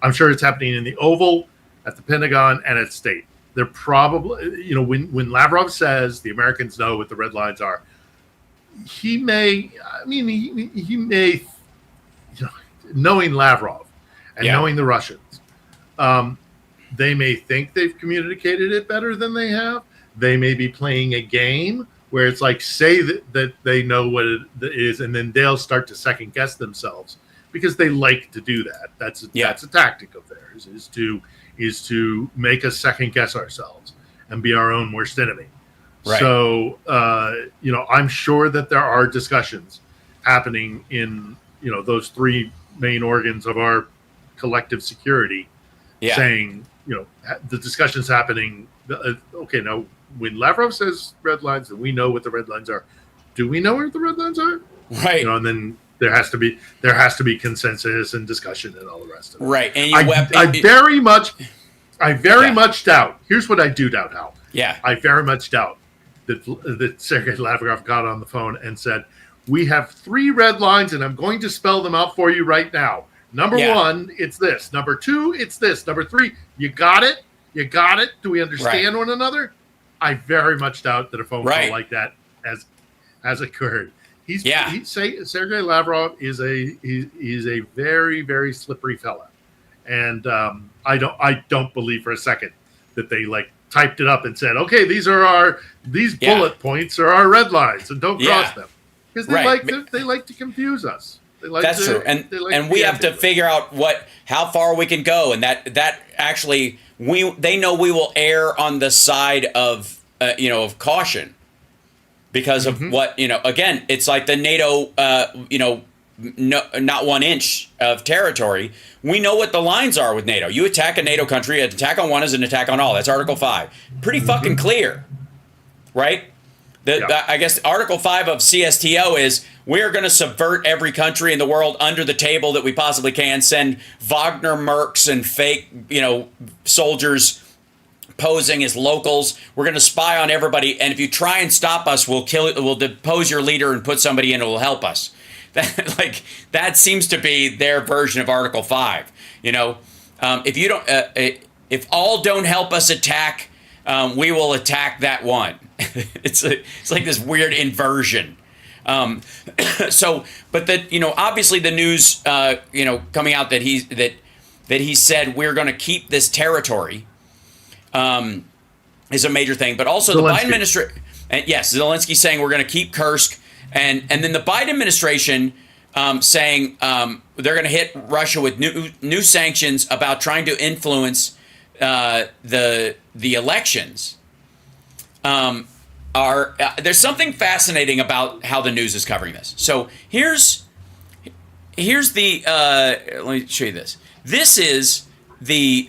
I'm sure it's happening in the Oval, at the Pentagon, and at State. They're probably, when Lavrov says the Americans know what the red lines are, he may, knowing Lavrov and knowing the Russians, they may think they've communicated it better than they have. They may be playing a game where it's like, say that they know what it is, and then they'll start to second guess themselves because they like to do that. That's a tactic of theirs, is to make us second guess ourselves and be our own worst enemy. Right. So, I'm sure that there are discussions happening in, those three main organs of our collective security, saying, the discussion's happening. Okay, now, when Lavrov says red lines, and we know what the red lines are, do we know what the red lines are? Right. And then there has to be consensus and discussion and all the rest of it. Right. And I very much doubt. Here's what I do doubt, Hal. Yeah. I very much doubt that Sergei Lavrov got on the phone and said, "We have 3 red lines, and I'm going to spell them out for you right now. Number 1, it's this. Number 2, it's this. Number 3, you got it? You got it? Do we understand one another?" I very much doubt that a phone call like that has occurred. Sergei Lavrov is a very, very slippery fella, and I don't believe for a second that they typed it up and said, "Okay, these bullet points are our red lines, and don't cross them," because they like to confuse us. That's true, and we have to figure out how far we can go, and that actually they know we will err on the side of of caution because of what again, it's like the NATO not 1 inch of territory. We know what the lines are with NATO. You attack a NATO country, an attack on one is an attack on all. That's Article 5. Pretty fucking clear, right? I guess Article 5 of CSTO is we're going to subvert every country in the world under the table that we possibly can, send Wagner mercs and fake, soldiers posing as locals. We're going to spy on everybody, and if you try and stop us, we'll depose your leader and put somebody in who will help us. That seems to be their version of Article 5. If you don't, if all don't help us attack, we will attack that one. It's like this weird inversion. Obviously the news, coming out that he said we're going to keep this territory, is a major thing. But also the Biden administration, yes, Zelensky saying we're going to keep Kursk, and then the Biden administration saying they're going to hit Russia with new sanctions about trying to influence the elections. There's something fascinating about how the news is covering this. So here's the let me show you this. This is the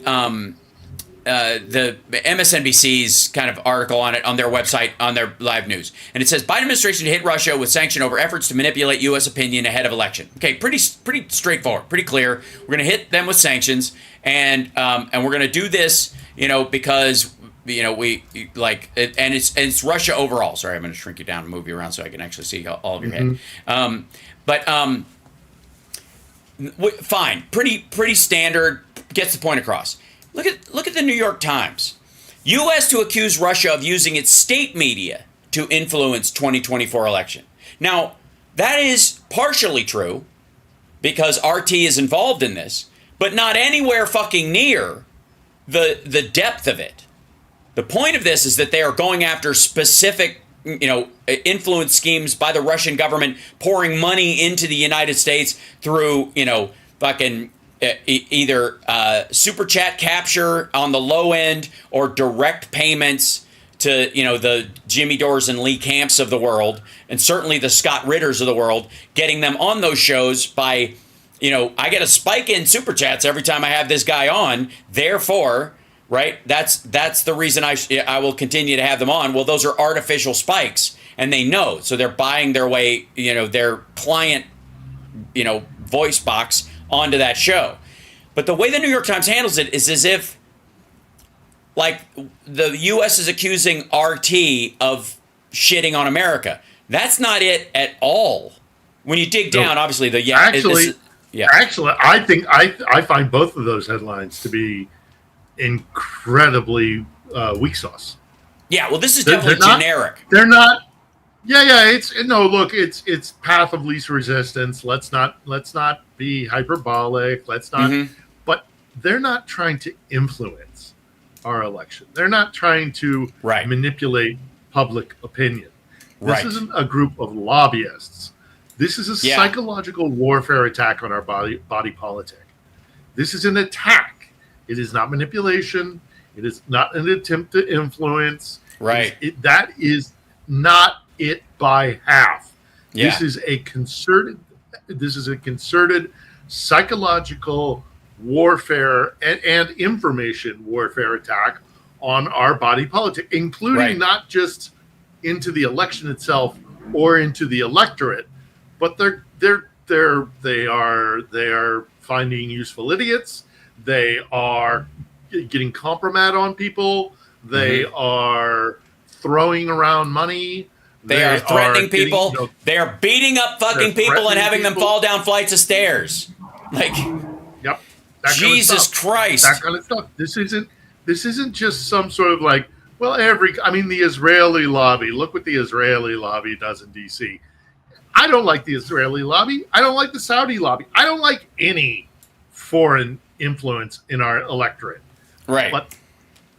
MSNBC's kind of article on it on their website, on their live news, and it says Biden administration hit Russia with sanction over efforts to manipulate U.S. opinion ahead of election. Okay, pretty straightforward, pretty clear. We're going to hit them with sanctions, and we're going to do this, because we like it, and it's Russia overall. Sorry, I'm going to shrink you down and move you around so I can actually see all of your head. Fine, pretty standard, gets the point across. Look at the New York Times. U.S. to accuse Russia of using its state media to influence 2024 election. Now, that is partially true, because RT is involved in this, but not anywhere fucking near the depth of it. The point of this is that they are going after specific, influence schemes by the Russian government, pouring money into the United States through, fucking either super chat capture on the low end or direct payments to, the Jimmy Dores and Lee Camps of the world, and certainly the Scott Ritters of the world, getting them on those shows by, I get a spike in super chats every time I have this guy on. Therefore, right, that's the reason I will continue to have them on. Well, those are artificial spikes, and they know, so they're buying their way, their client, voice box onto that show. But the way the New York Times handles it is as if, like, the U.S. is accusing RT of shitting on America. That's not it at all. When you dig down, obviously, Actually, I think I find both of those headlines to be incredibly weak sauce. Yeah, well, this is definitely generic. They're not. Yeah. It's path of least resistance. Let's not be hyperbolic. Let's not. But they're not trying to influence our election. They're not trying to manipulate public opinion. This isn't a group of lobbyists. This is a psychological warfare attack on our body politic. This is an attack. It is not manipulation. It is not an attempt to influence. Right. That is not it by half. Yeah. This is a concerted psychological warfare and information warfare attack on our body politic, including not just into the election itself or into the electorate, but they are finding useful idiots. They are getting compromat on people. They are throwing around money. They are threatening people. They are beating up fucking people and having them fall down flights of stairs. Like, Jesus Christ. That kind of stuff. This isn't just some sort of like, the Israeli lobby. Look what the Israeli lobby does in D.C. I don't like the Israeli lobby. I don't like the Saudi lobby. I don't like any foreign influence in our electorate. Right. But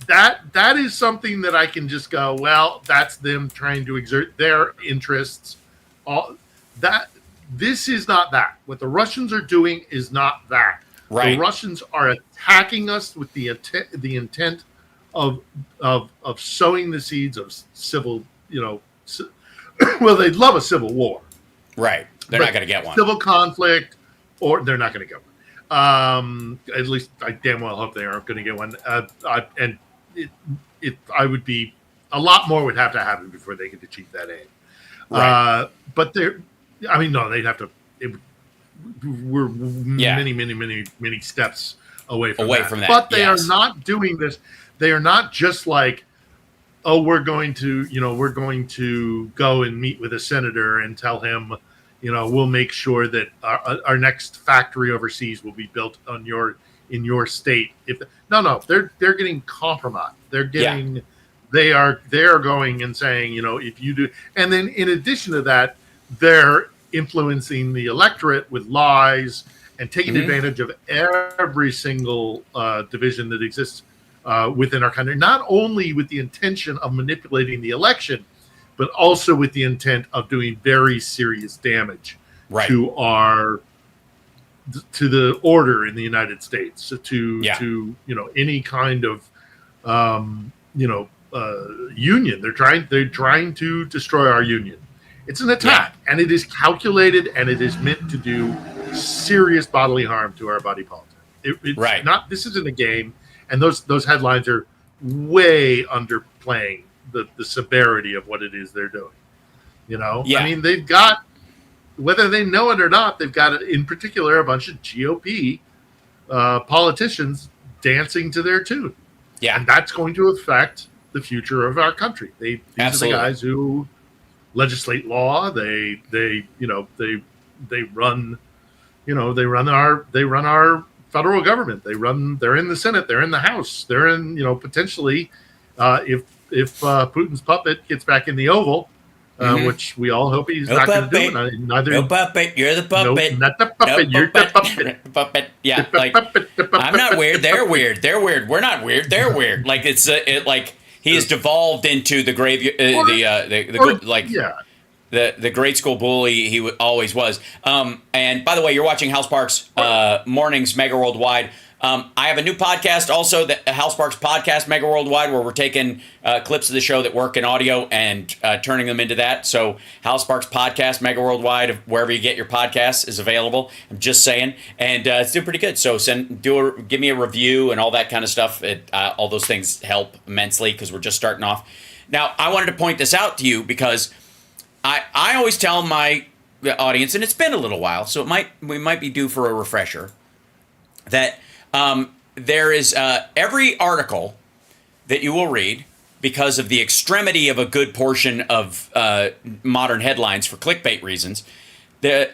that is something that I can just go, well, that's them trying to exert their interests. This is not that. What the Russians are doing is not that. Right. The Russians are attacking us with the intent of sowing the seeds of civil, well, they'd love a civil war. Right. They're not going to get one. Civil conflict, or they're not going to get one. At least I damn well hope they aren't going to get one. I would be, a lot more would have to happen before they could achieve that aim. Right. But they'd have to. We're many steps away from that. But they are not doing this. They are not just like, oh, we're going to go and meet with a senator and tell him, we'll make sure that our next factory overseas will be built in your state. They're getting compromised. They are going and saying, if you do, and then in addition to that, they're influencing the electorate with lies and taking advantage of every single division that exists within our country, not only with the intention of manipulating the election, but also with the intent of doing very serious damage to the order in the United States, to any kind of union. They're trying to destroy our union. It's an attack, and it is calculated, and it is meant to do serious bodily harm to our body politic. It's not. This isn't a game, and those headlines are way underplaying the severity of what it is they're doing. They've got, whether they know it or not, they've got, in particular, a bunch of GOP politicians dancing to their tune. Yeah, and that's going to affect the future of our country. These are the guys who legislate law. They run our federal government. They're in the Senate. They're in the House. They're in, potentially, if Putin's puppet gets back in the Oval, which we all hope he's No not going to do. puppet. Neither, No puppet. You're the puppet. No, not the puppet. No You're the puppet. Puppet. Yeah, The like puppet, the puppet. I'm not weird. They're weird. They're weird. We're not weird. They're weird. Like it's like he has devolved into the grave. The grade school bully he always was. And by the way, you're watching House Parks Mornings Mega Worldwide. I have a new podcast also, the House Parks Podcast Mega Worldwide, where we're taking clips of the show that work in audio and turning them into that. So House Parks Podcast Mega Worldwide, wherever you get your podcasts, is available. I'm just saying. And it's doing pretty good. So give me a review and all that kind of stuff. All those things help immensely because we're just starting off. Now, I wanted to point this out to you because I always tell my audience, and it's been a little while, so we might be due for a refresher, that there is every article that you will read, because of the extremity of a good portion of modern headlines for clickbait reasons, there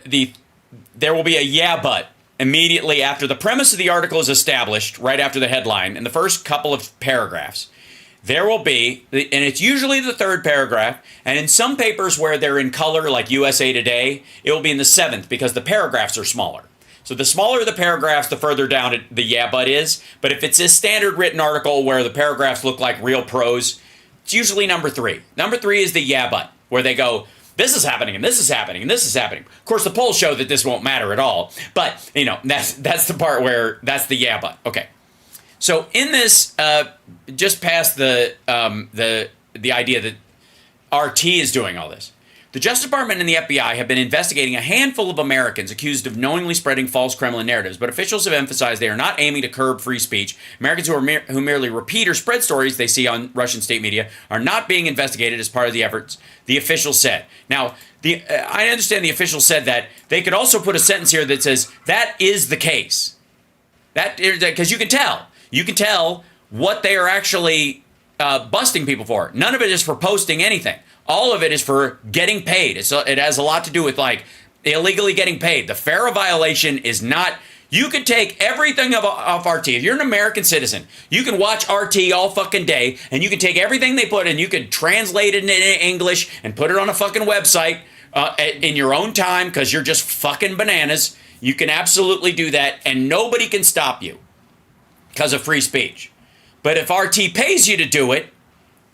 will be a yeah but immediately after the premise of the article is established, right after the headline, in the first couple of paragraphs. There will be, and it's usually the third paragraph, and in some papers where they're in color, like USA Today, it will be in the seventh because the paragraphs are smaller. So the smaller the paragraphs, the further down the yeah but is. But if it's a standard written article where the paragraphs look like real prose, it's usually number 3. Number 3 is the yeah but, where they go, this is happening, and this is happening, and this is happening. Of course, the polls show that this won't matter at all. But, that's the part where that's the yeah but. Okay. So in this, just past the idea that RT is doing all this, the Justice Department and the FBI have been investigating a handful of Americans accused of knowingly spreading false Kremlin narratives, but officials have emphasized they are not aiming to curb free speech. Americans who merely repeat or spread stories they see on Russian state media are not being investigated as part of the efforts, the officials said. Now, I understand the officials said that. They could also put a sentence here that says, that is the case. Because you can tell. You can tell what they are actually busting people for. None of it is for posting anything. All of it is for getting paid. It has a lot to do with, like, illegally getting paid. The FARA violation is not... You can take everything off RT. If you're an American citizen, you can watch RT all fucking day, and you can take everything they put, and you can translate it into English and put it on a fucking website in your own time because you're just fucking bananas. You can absolutely do that, and nobody can stop you because of free speech. But if RT pays you to do it,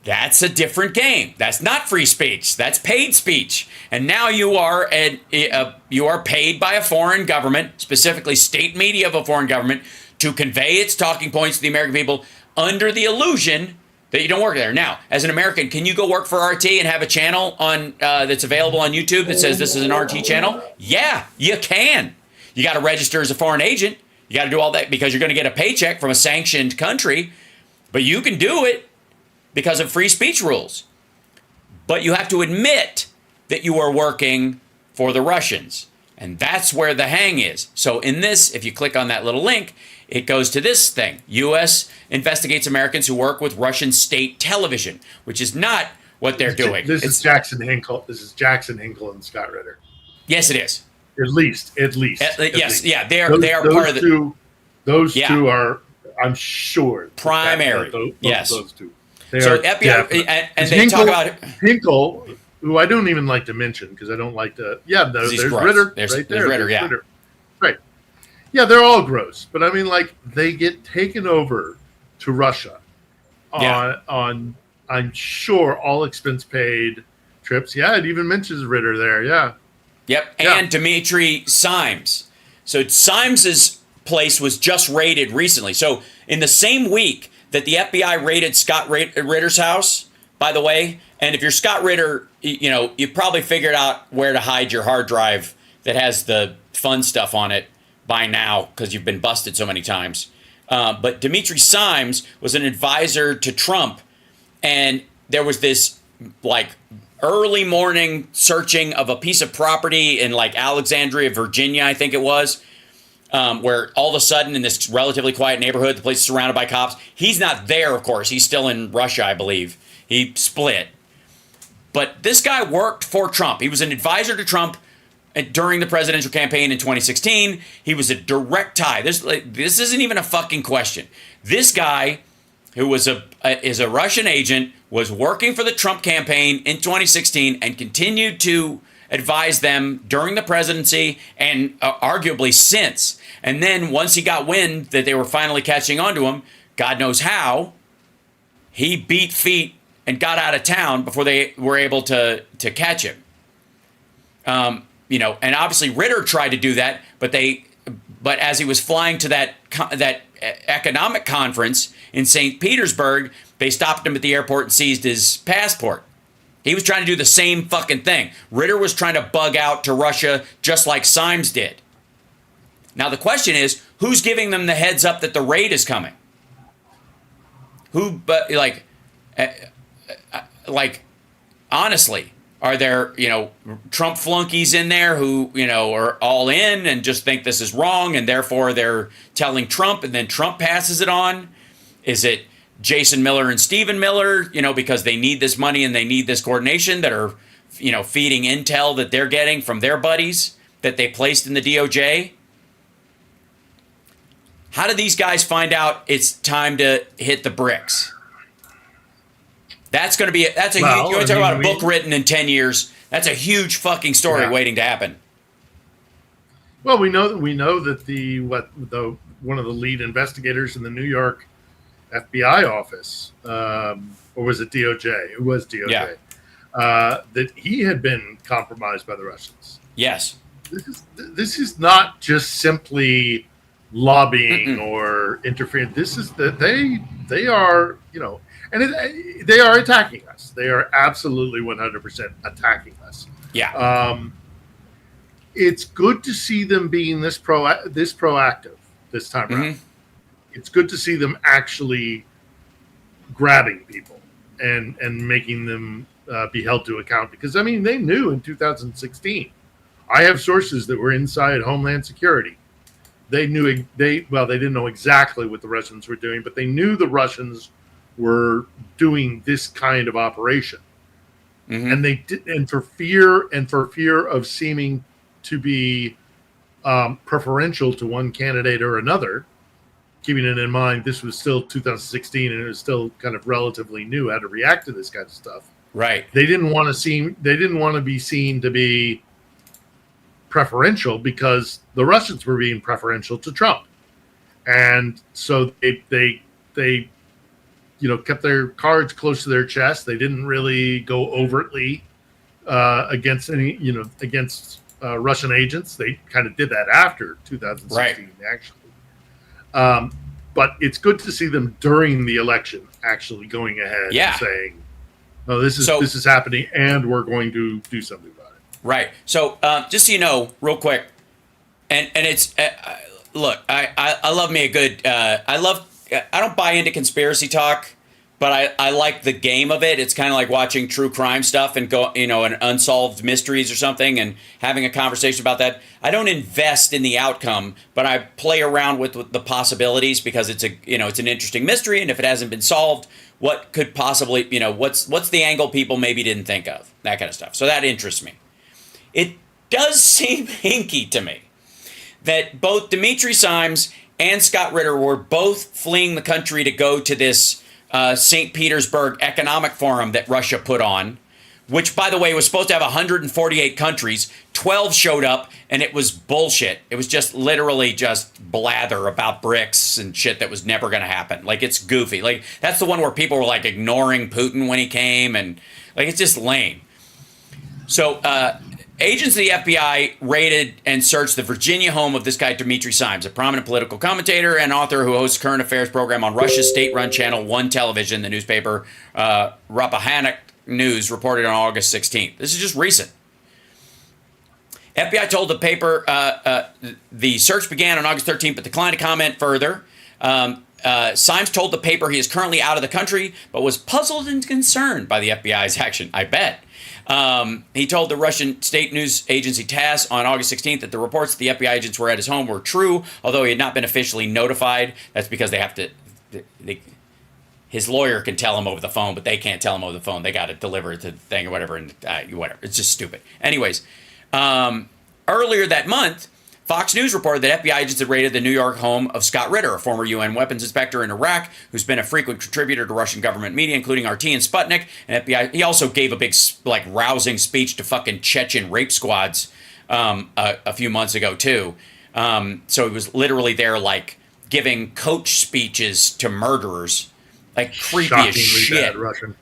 that's a different game. That's not free speech. That's paid speech. And now you are paid by a foreign government, specifically state media of a foreign government, to convey its talking points to the American people under the illusion that you don't work there. Now, as an American, can you go work for RT and have a channel on that's available on YouTube that says this is an RT channel? Yeah, you can. You got to register as a foreign agent. You got to do all that because you're going to get a paycheck from a sanctioned country. But you can do it because of free speech rules. But you have to admit that you are working for the Russians. And that's where the hang is. So in this, if you click on that little link, it goes to this thing. U.S. investigates Americans who work with Russian state television, which is not what they're doing. This is Jackson Hinkle. This is Jackson Hinkle and Scott Ritter. Yes, it is. At least. Yes, least. yeah, they are part of the... Those two are, I'm sure. Primary. Yes. Those two. So FBI, and they talk about Hinkle, who I don't even like to mention because I don't like to. Yeah, there's Ritter. There's Ritter. Yeah, Ritter. Right. Yeah, they're all gross, but I mean, like they get taken over to Russia on I'm sure all expense paid trips. Yeah, it even mentions Ritter there. Yeah. Yep, and Dmitry Simes. So Simes's place was just raided recently. So in the same week that the FBI raided Scott Ritter's house, by the way, and if you're Scott Ritter, you probably figured out where to hide your hard drive that has the fun stuff on it by now because you've been busted so many times. But Dmitry Simes was an advisor to Trump, and there was this like early morning searching of a piece of property in like Alexandria, Virginia, I think it was. Where all of a sudden in this relatively quiet neighborhood, the place is surrounded by cops. He's not there, of course. He's still in Russia, I believe. He split. But this guy worked for Trump. He was an advisor to Trump during the presidential campaign in 2016. He was a direct tie. This isn't even a fucking question. This guy who was is a Russian agent, was working for the Trump campaign in 2016 and continued to advise them during the presidency and arguably since. And then once he got wind that they were finally catching on to him, God knows how, he beat feet and got out of town before they were able to catch him. You know, and obviously Ritter tried to do that, but as he was flying to that economic conference in St. Petersburg, they stopped him at the airport and seized his passport. He was trying to do the same fucking thing. Ritter was trying to bug out to Russia just like Symes did. Now the question is, who's giving them the heads up that the raid is coming? Honestly, are there, you know, Trump flunkies in there who, you know, are all in and just think this is wrong and therefore they're telling Trump and then Trump passes it on? Is it Jason Miller and Stephen Miller, you know, because they need this money and they need this coordination, that are, you know, feeding intel that they're getting from their buddies that they placed in the DOJ? How do these guys find out it's time to hit the bricks? That's going to be, huge, you want to talk about a book written in 10 years. That's a huge fucking story waiting to happen. Well, we know that one of the lead investigators in the New York FBI office, or was it DOJ? It was DOJ. Yeah. That he had been compromised by the Russians. Yes. This is not just simply lobbying or interference. This is that they are, you know, and they are attacking us. They are absolutely 100% attacking us. Yeah. It's good to see them being this proactive this time around. It's good to see them actually grabbing people and making them be held to account, because I mean they knew in 2016. I have sources that were inside Homeland Security. They knew they didn't know exactly what the Russians were doing, but they knew the Russians were doing this kind of operation, and they did, and for fear of seeming to be preferential to one candidate or another, keeping it in mind this was still 2016 and it was still kind of relatively new how to react to this kind of stuff. Right. They didn't want to be seen to be preferential because the Russians were being preferential to Trump, and so they you know, kept their cards close to their chest. They didn't really go overtly against Russian agents. They kind of did that after 2016, actually. But it's good to see them during the election actually going ahead and saying, "No, this is happening, and we're going to do something about it." Right. So just so you know, real quick, and it's look, I love me a good. I don't buy into conspiracy talk, but I like the game of it. It's kind of like watching true crime stuff and and unsolved mysteries or something and having a conversation about that. I don't invest in the outcome, but I play around with the possibilities because it's it's an interesting mystery, and if it hasn't been solved, what could possibly, what's the angle people maybe didn't think of, that kind of stuff. So that interests me. It does seem hinky to me that both Dimitri Symes and Scott Ritter were both fleeing the country to go to this St. Petersburg Economic Forum that Russia put on, which, by the way, was supposed to have 148 countries. 12 showed up, and it was bullshit. It was just literally just blather about BRICS and shit that was never going to happen. Like, it's goofy. Like, that's the one where people were, like, ignoring Putin when he came, and, like, it's just lame. So, agents of the FBI raided and searched the Virginia home of this guy, Dimitri Symes, a prominent political commentator and author who hosts a current affairs program on Russia's state-run channel One Television. The newspaper Rappahannock News reported on August 16th. This is just recent. FBI told the paper the search began on August 13th, but declined to comment further. Symes told the paper he is currently out of the country, but was puzzled and concerned by the FBI's action. I bet. He told the Russian state news agency TASS on August 16th that the reports that the FBI agents were at his home were true, although he had not been officially notified. That's because they have to... his lawyer can tell him over the phone, but they can't tell him over the phone. They got to deliver it to the thing or whatever, and whatever. It's just stupid. Anyways, earlier that month, Fox News reported that FBI agents had raided the New York home of Scott Ritter, a former UN weapons inspector in Iraq, who's been a frequent contributor to Russian government media, including RT and Sputnik. And FBI, he also gave a big, like, rousing speech to fucking Chechen rape squads a few months ago, too. So he was literally there, like, giving coach speeches to murderers. Like, creepy as shit. Bad Russian.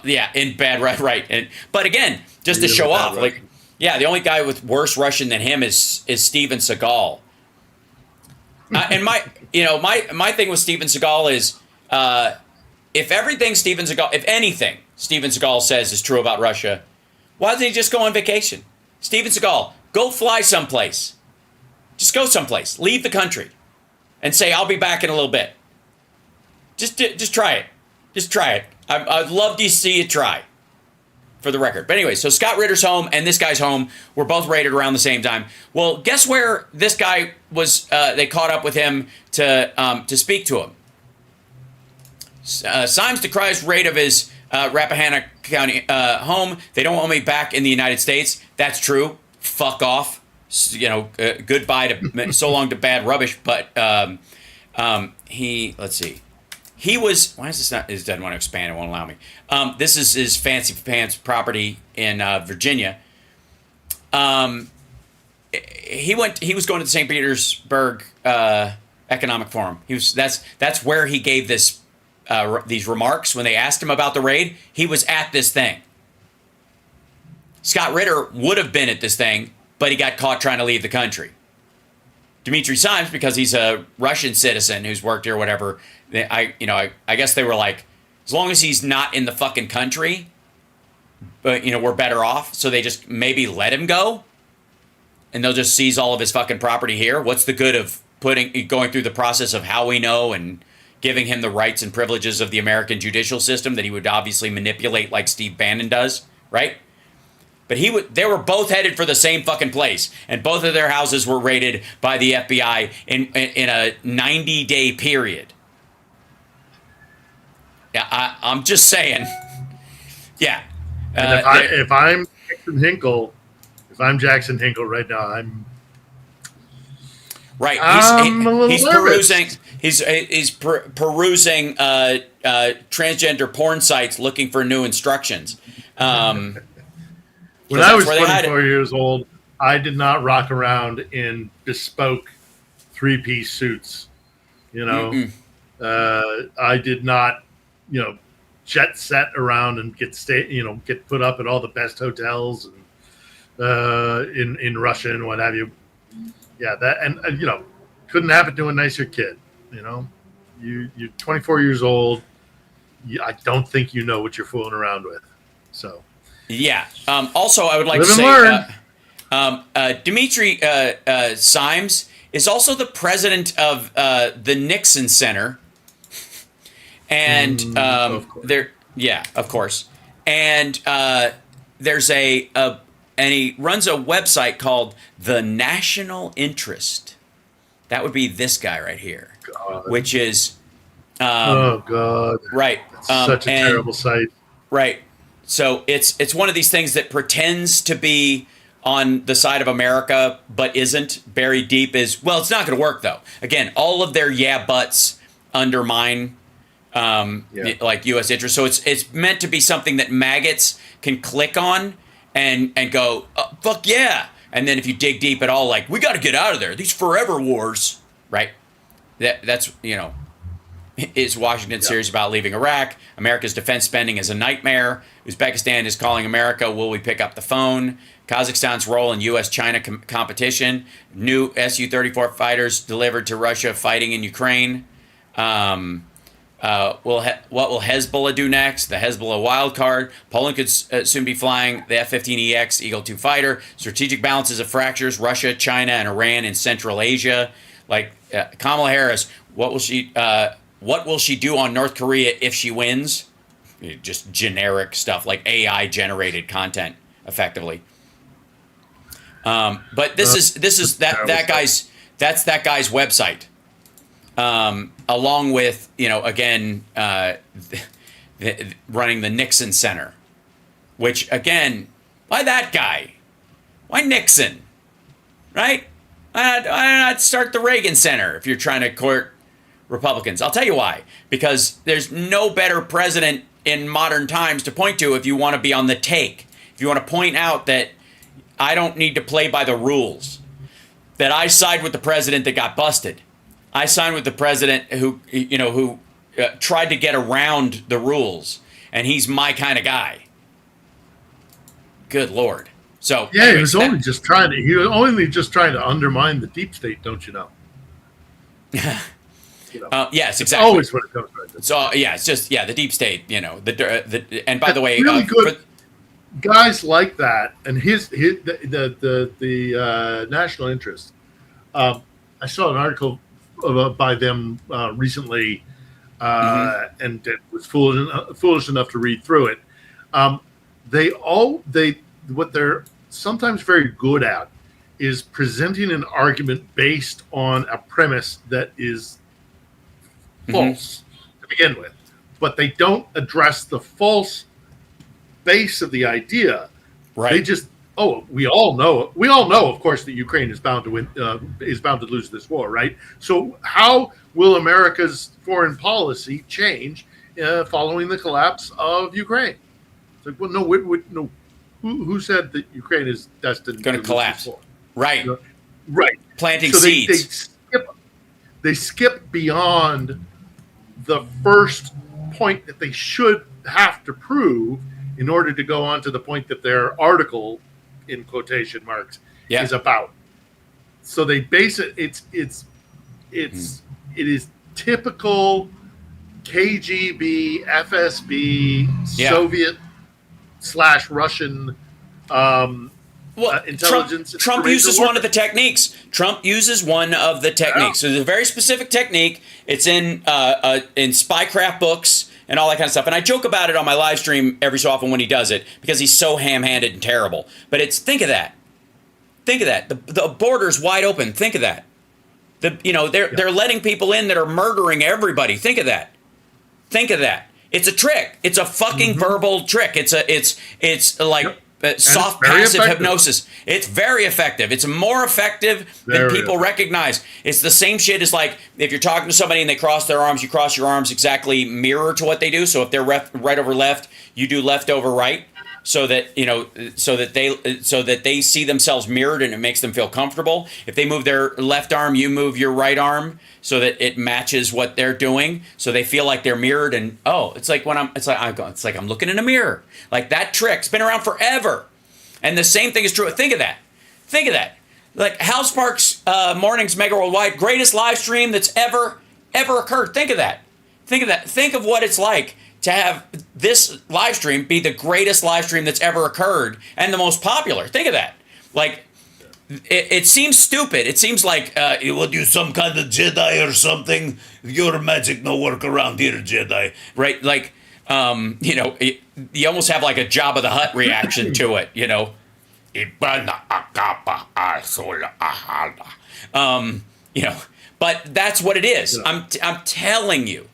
Yeah, in bad, right. But again, just to show off, Russian. like, yeah, the only guy with worse Russian than him is Steven Seagal. And my thing with Steven Seagal is, if anything Steven Seagal says is true about Russia, why doesn't he just go on vacation? Steven Seagal, go fly someplace. Just go someplace. Leave the country, and say, "I'll be back in a little bit." Just try it. Just try it. I'd love to see you try. For the record. But anyway, so Scott Ritter's home and this guy's home were both raided around the same time. Well, guess where this guy was, they caught up with him to speak to him. Symes decries raid of his Rappahannock County home. They don't want me back in the United States. That's true. Fuck off. Goodbye to, so long to bad rubbish. But let's see. He was, why is this not, it doesn't want to expand, it won't allow me. This is his fancy pants property in Virginia. He was going to the St. Petersburg Economic Forum. That's where he gave these remarks when they asked him about the raid. He was at this thing. Scott Ritter would have been at this thing, but he got caught trying to leave the country. Dimitri Symes, because he's a Russian citizen who's worked here or whatever, I guess they were like, as long as he's not in the fucking country, but we're better off. So they just maybe let him go, and they'll just seize all of his fucking property here. What's the good of going through the process of how we know and giving him the rights and privileges of the American judicial system that he would obviously manipulate like Steve Bannon does, right? But they were both headed for the same fucking place, and both of their houses were raided by the FBI in a 90-day period. Yeah, I'm just saying. Yeah. And if I'm Jackson Hinkle right now, I'm right. He's nervous. perusing. He's perusing transgender porn sites looking for new instructions. When I was 24 years old, I did not rock around in bespoke 3-piece suits. I did not, jet set around and get put up at all the best hotels and in Russia and what have you. Yeah, couldn't happen to a nicer kid. You're 24 years old. I don't think you know what you're fooling around with. So. Yeah. Also, I would like to say Dimitri Symes is also the president of the Nixon Center, and of course. And there's and he runs a website called The National Interest. That would be this guy right here, which is oh God, right? Such a terrible site, right? So it's one of these things that pretends to be on the side of America, but isn't. Buried deep is, well, it's not going to work, though. Again, all of their yeah buts undermine like U.S. interests. So it's meant to be something that maggots can click on and go, oh, fuck yeah. And then if you dig deep at all, like, we got to get out of there. These forever wars, right? That's, is Washington serious about leaving Iraq? America's defense spending is a nightmare. Uzbekistan is calling America. Will we pick up the phone? Kazakhstan's role in U.S.-China competition. New Su-34 fighters delivered to Russia fighting in Ukraine. What will Hezbollah do next? The Hezbollah wild card. Poland could soon be flying the F-15EX Eagle II fighter. Strategic balances of fractures. Russia, China, and Iran in Central Asia. Like Kamala Harris, what will she do on North Korea if she wins? Just generic stuff like AI generated content, effectively. But this is that guy's website, along with again running the Nixon Center, which again, why that guy? Why Nixon? Right? Why not start the Reagan Center if you're trying to court Republicans? I'll tell you why. Because there's no better president in modern times to point to if you want to be on the take. If you want to point out that I don't need to play by the rules, that I side with the president that got busted. I side with the president who tried to get around the rules, and he's my kind of guy. Good Lord. So yeah, anyways, he was only just trying to undermine the deep state, don't you know? Yes, it's exactly. Always what it comes back to. So yeah, it's just the deep state. And by the way, really good guys like that, and the national interest. I saw an article by them recently, and was foolish enough to read through it. What they're sometimes very good at is presenting an argument based on a premise that is false to begin with, but they don't address the false base of the idea. Right. They just we all know, of course, that Ukraine is bound to win, is bound to lose this war, right? So how will America's foreign policy change following the collapse of Ukraine? It's like, well, no. Who said that Ukraine is destined to collapse? Right. Right. Planting so seeds. They skip beyond the first point that they should have to prove in order to go on to the point that their article, in quotation marks, is about. So they base it. It is typical KGB, FSB, Soviet/Russian intelligence. Trump uses one of the techniques. So there's a very specific technique. It's in spycraft books and all that kind of stuff. And I joke about it on my live stream every so often when he does it because he's so ham-handed and terrible. But think of that. The border's wide open. Think of that. They're letting people in that are murdering everybody. Think of that. It's a trick. It's a fucking verbal trick. It's like soft passive hypnosis. It's very effective. It's more effective than people recognize. It's the same shit as like if you're talking to somebody and they cross their arms, you cross your arms exactly mirror to what they do. So if they're right over left, you do left over right. So that they see themselves mirrored and it makes them feel comfortable. If they move their left arm, you move your right arm so that it matches what they're doing. So they feel like they're mirrored and it's like I'm looking in a mirror. Like that trick's been around forever. And the same thing is true. Think of that. Like Hal Sparks' mornings Megaworldwide, greatest live stream that's ever occurred. Think of that. Think of what it's like to have this live stream be the greatest live stream that's ever occurred and the most popular. Think of that. Like, it seems stupid. It seems like, what, you some kind of Jedi or something? Your magic no work around here, Jedi. Right? Like, you almost have like a Jabba the Hutt reaction to it, but that's what it is. I'm telling you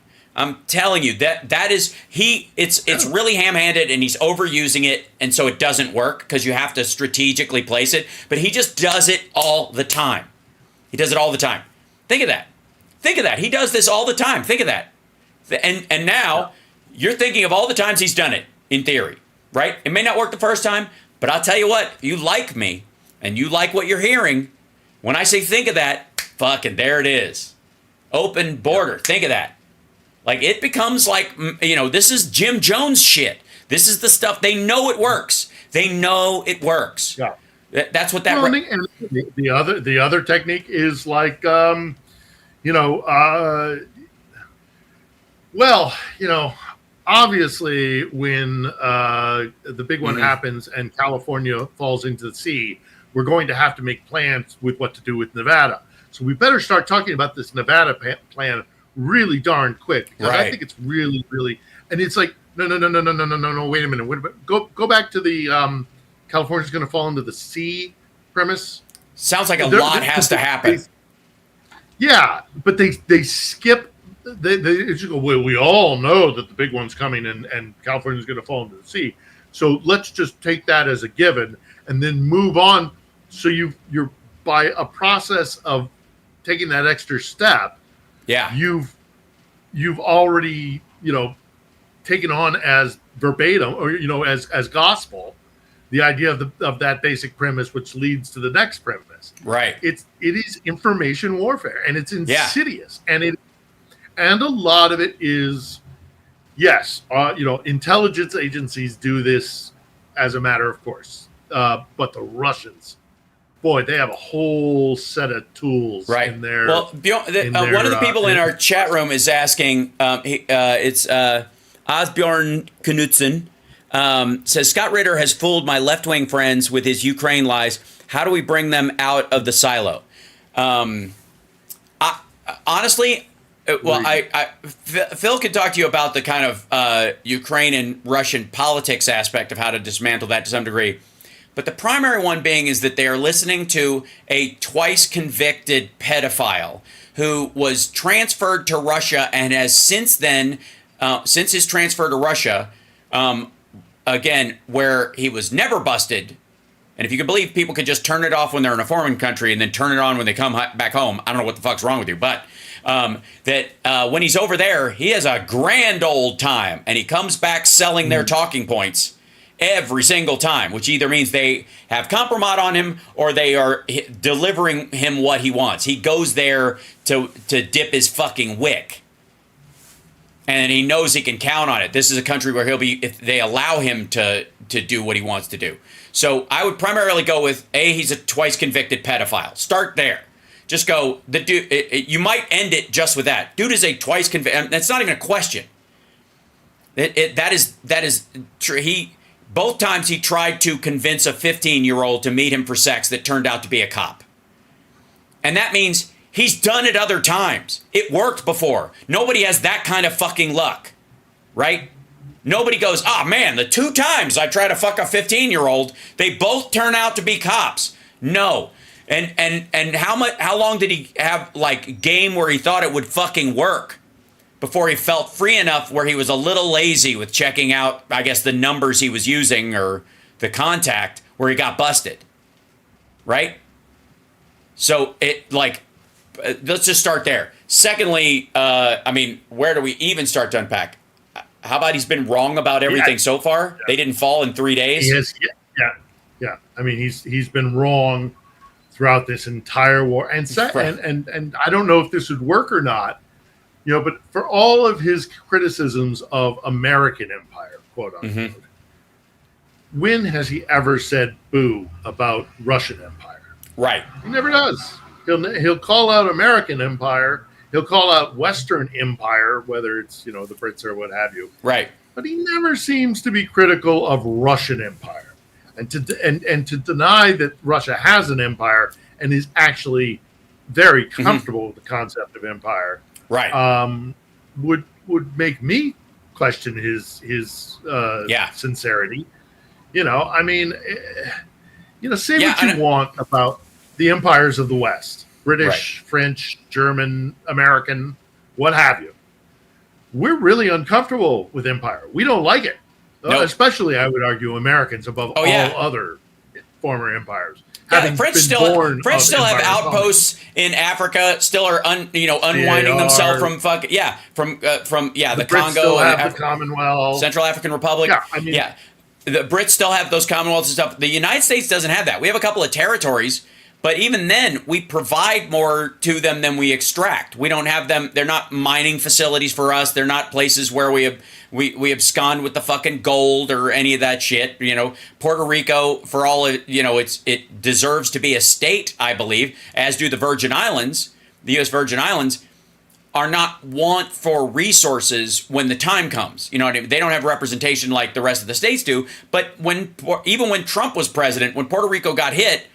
that is it's really ham-handed and he's overusing it, and so it doesn't work because you have to strategically place it, but he just does it all the time. Think of that. He does this all the time. Think of that. And now you're thinking of all the times he's done it in theory, right? It may not work the first time, but I'll tell you what, if you like me and you like what you're hearing, when I say think of that, fucking there it is. Open border. Think of that. Like, it becomes like, this is Jim Jones shit. This is the stuff. They know it works. Yeah. That's what that... And the other technique is like, obviously when the big one happens and California falls into the sea, we're going to have to make plans with what to do with Nevada. So we better start talking about this Nevada plan really darn quick, because I think it's really, really, and it's like no, wait a minute, go back to the California's going to fall into the sea premise. Sounds like a lot has to happen. But they skip. They just go, well, we all know that the big one's coming and California's going to fall into the sea, so let's just take that as a given and then move on. So you're by a process of taking that extra step, Yeah. you've already, taken on as verbatim or, as gospel, the idea of that basic premise, which leads to the next premise. Right. It is information warfare, and it's insidious, and a lot of it is, yes, intelligence agencies do this as a matter of course, but the Russians, boy, they have a whole set of tools in there. Well, one of the people in our chat room is asking, it's Asbjorn Knudsen, says, Scott Ritter has fooled my left-wing friends with his Ukraine lies. How do we bring them out of the silo? Honestly, Phil could talk to you about the kind of Ukraine and Russian politics aspect of how to dismantle that to some degree. But the primary one being is that they are listening to a twice convicted pedophile who was transferred to Russia and has since then, since his transfer to Russia, again, where he was never busted. And if you can believe people could just turn it off when they're in a foreign country and then turn it on when they come back home, I don't know what the fuck's wrong with you, but when he's over there, he has a grand old time, and he comes back selling their talking points every single time, which either means they have compromise on him or they are delivering him what he wants. He goes there to dip his fucking wick, and he knows he can count on it. This is a country where he'll be, if they allow him to do what he wants to do. So I would primarily go with he's a twice convicted pedophile. Start there. Just go, the dude. You might end it just with that. Dude is a twice convicted. That's not even a question. That is true. Both times he tried to convince a 15-year-old to meet him for sex that turned out to be a cop. And that means he's done it other times. It worked before. Nobody has that kind of fucking luck, right? Nobody goes, man, the 2 times I try to fuck a 15-year-old, they both turn out to be cops. No. And how long did he have game where he thought it would fucking work before he felt free enough where he was a little lazy with checking out, I guess, the numbers he was using or the contact where he got busted, right? So let's just start there. Secondly, where do we even start to unpack? How about he's been wrong about everything so far? Yeah. They didn't fall in 3 days. Yes, yeah. I mean, he's been wrong throughout this entire war, and I don't know if this would work or not, but for all of his criticisms of American empire, quote unquote, when has he ever said boo about Russian empire? Right. He never does. He'll call out American empire. He'll call out Western empire, whether it's the Brits or what have you. Right. But he never seems to be critical of Russian empire. And to deny that Russia has an empire and is actually very comfortable with the concept of empire, right, would make me question his sincerity. Say what you want about the empires of the West, British, French, German, American, what have you. We're really uncomfortable with empire. We don't like it. Nope. Especially, I would argue, Americans above all other former empires. Yeah, French still have outposts in Africa. Still are unwinding themselves from fucking the Brits Congo still and have the Commonwealth, Central African Republic. Yeah, the Brits still have those Commonwealths and stuff. The United States doesn't have that. We have a couple of territories, but even then, we provide more to them than we extract. We don't have them. They're not mining facilities for us. They're not places where we abscond with the fucking gold or any of that shit. Puerto Rico, for all it deserves to be a state, I believe, as do the Virgin Islands. The U.S. Virgin Islands are not want for resources when the time comes. You know what I mean? They don't have representation like the rest of the states do. But even when Trump was president, when Puerto Rico got hit,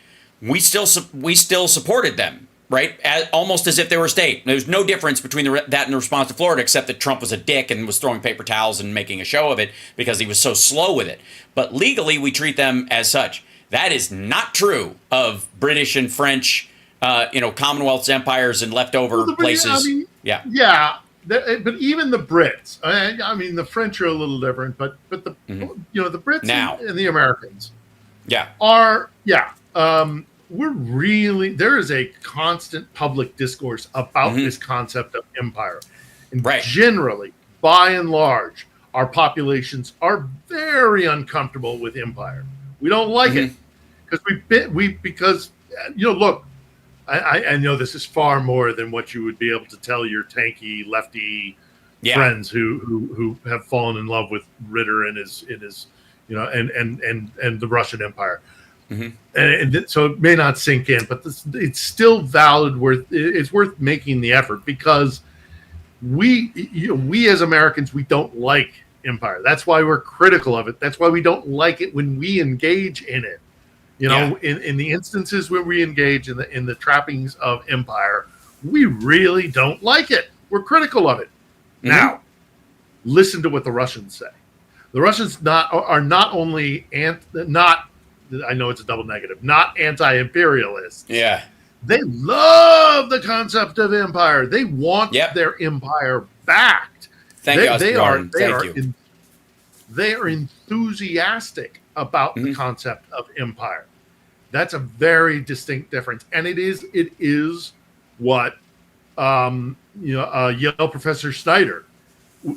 we still supported them, right? Almost as if they were a state. There's no difference between that and the response to Florida, except that Trump was a dick and was throwing paper towels and making a show of it because he was so slow with it. But legally, we treat them as such. That is not true of British and French, Commonwealths, empires, and leftover places. But even the Brits. The French are a little different, but the the Brits and the Americans. Yeah. Are there is a constant public discourse about this concept of empire. And generally, by and large, our populations are very uncomfortable with empire. We don't like it because look, I know this is far more than what you would be able to tell your tanky lefty friends who have fallen in love with Ritter and his and the Russian Empire. And so it may not sink in, but it's still valid. It's worth making the effort because we as Americans, we don't like empire. That's why we're critical of it. That's why we don't like it when we engage in it. In the instances where we engage in the trappings of empire, we really don't like it. We're critical of it. Now, listen to what the Russians say. The Russians are not only I know it's a double negative, not anti-imperialists. Yeah. They love the concept of empire. They want their empire backed. They are enthusiastic about the concept of empire. That's a very distinct difference. And it is what Yale professor Snyder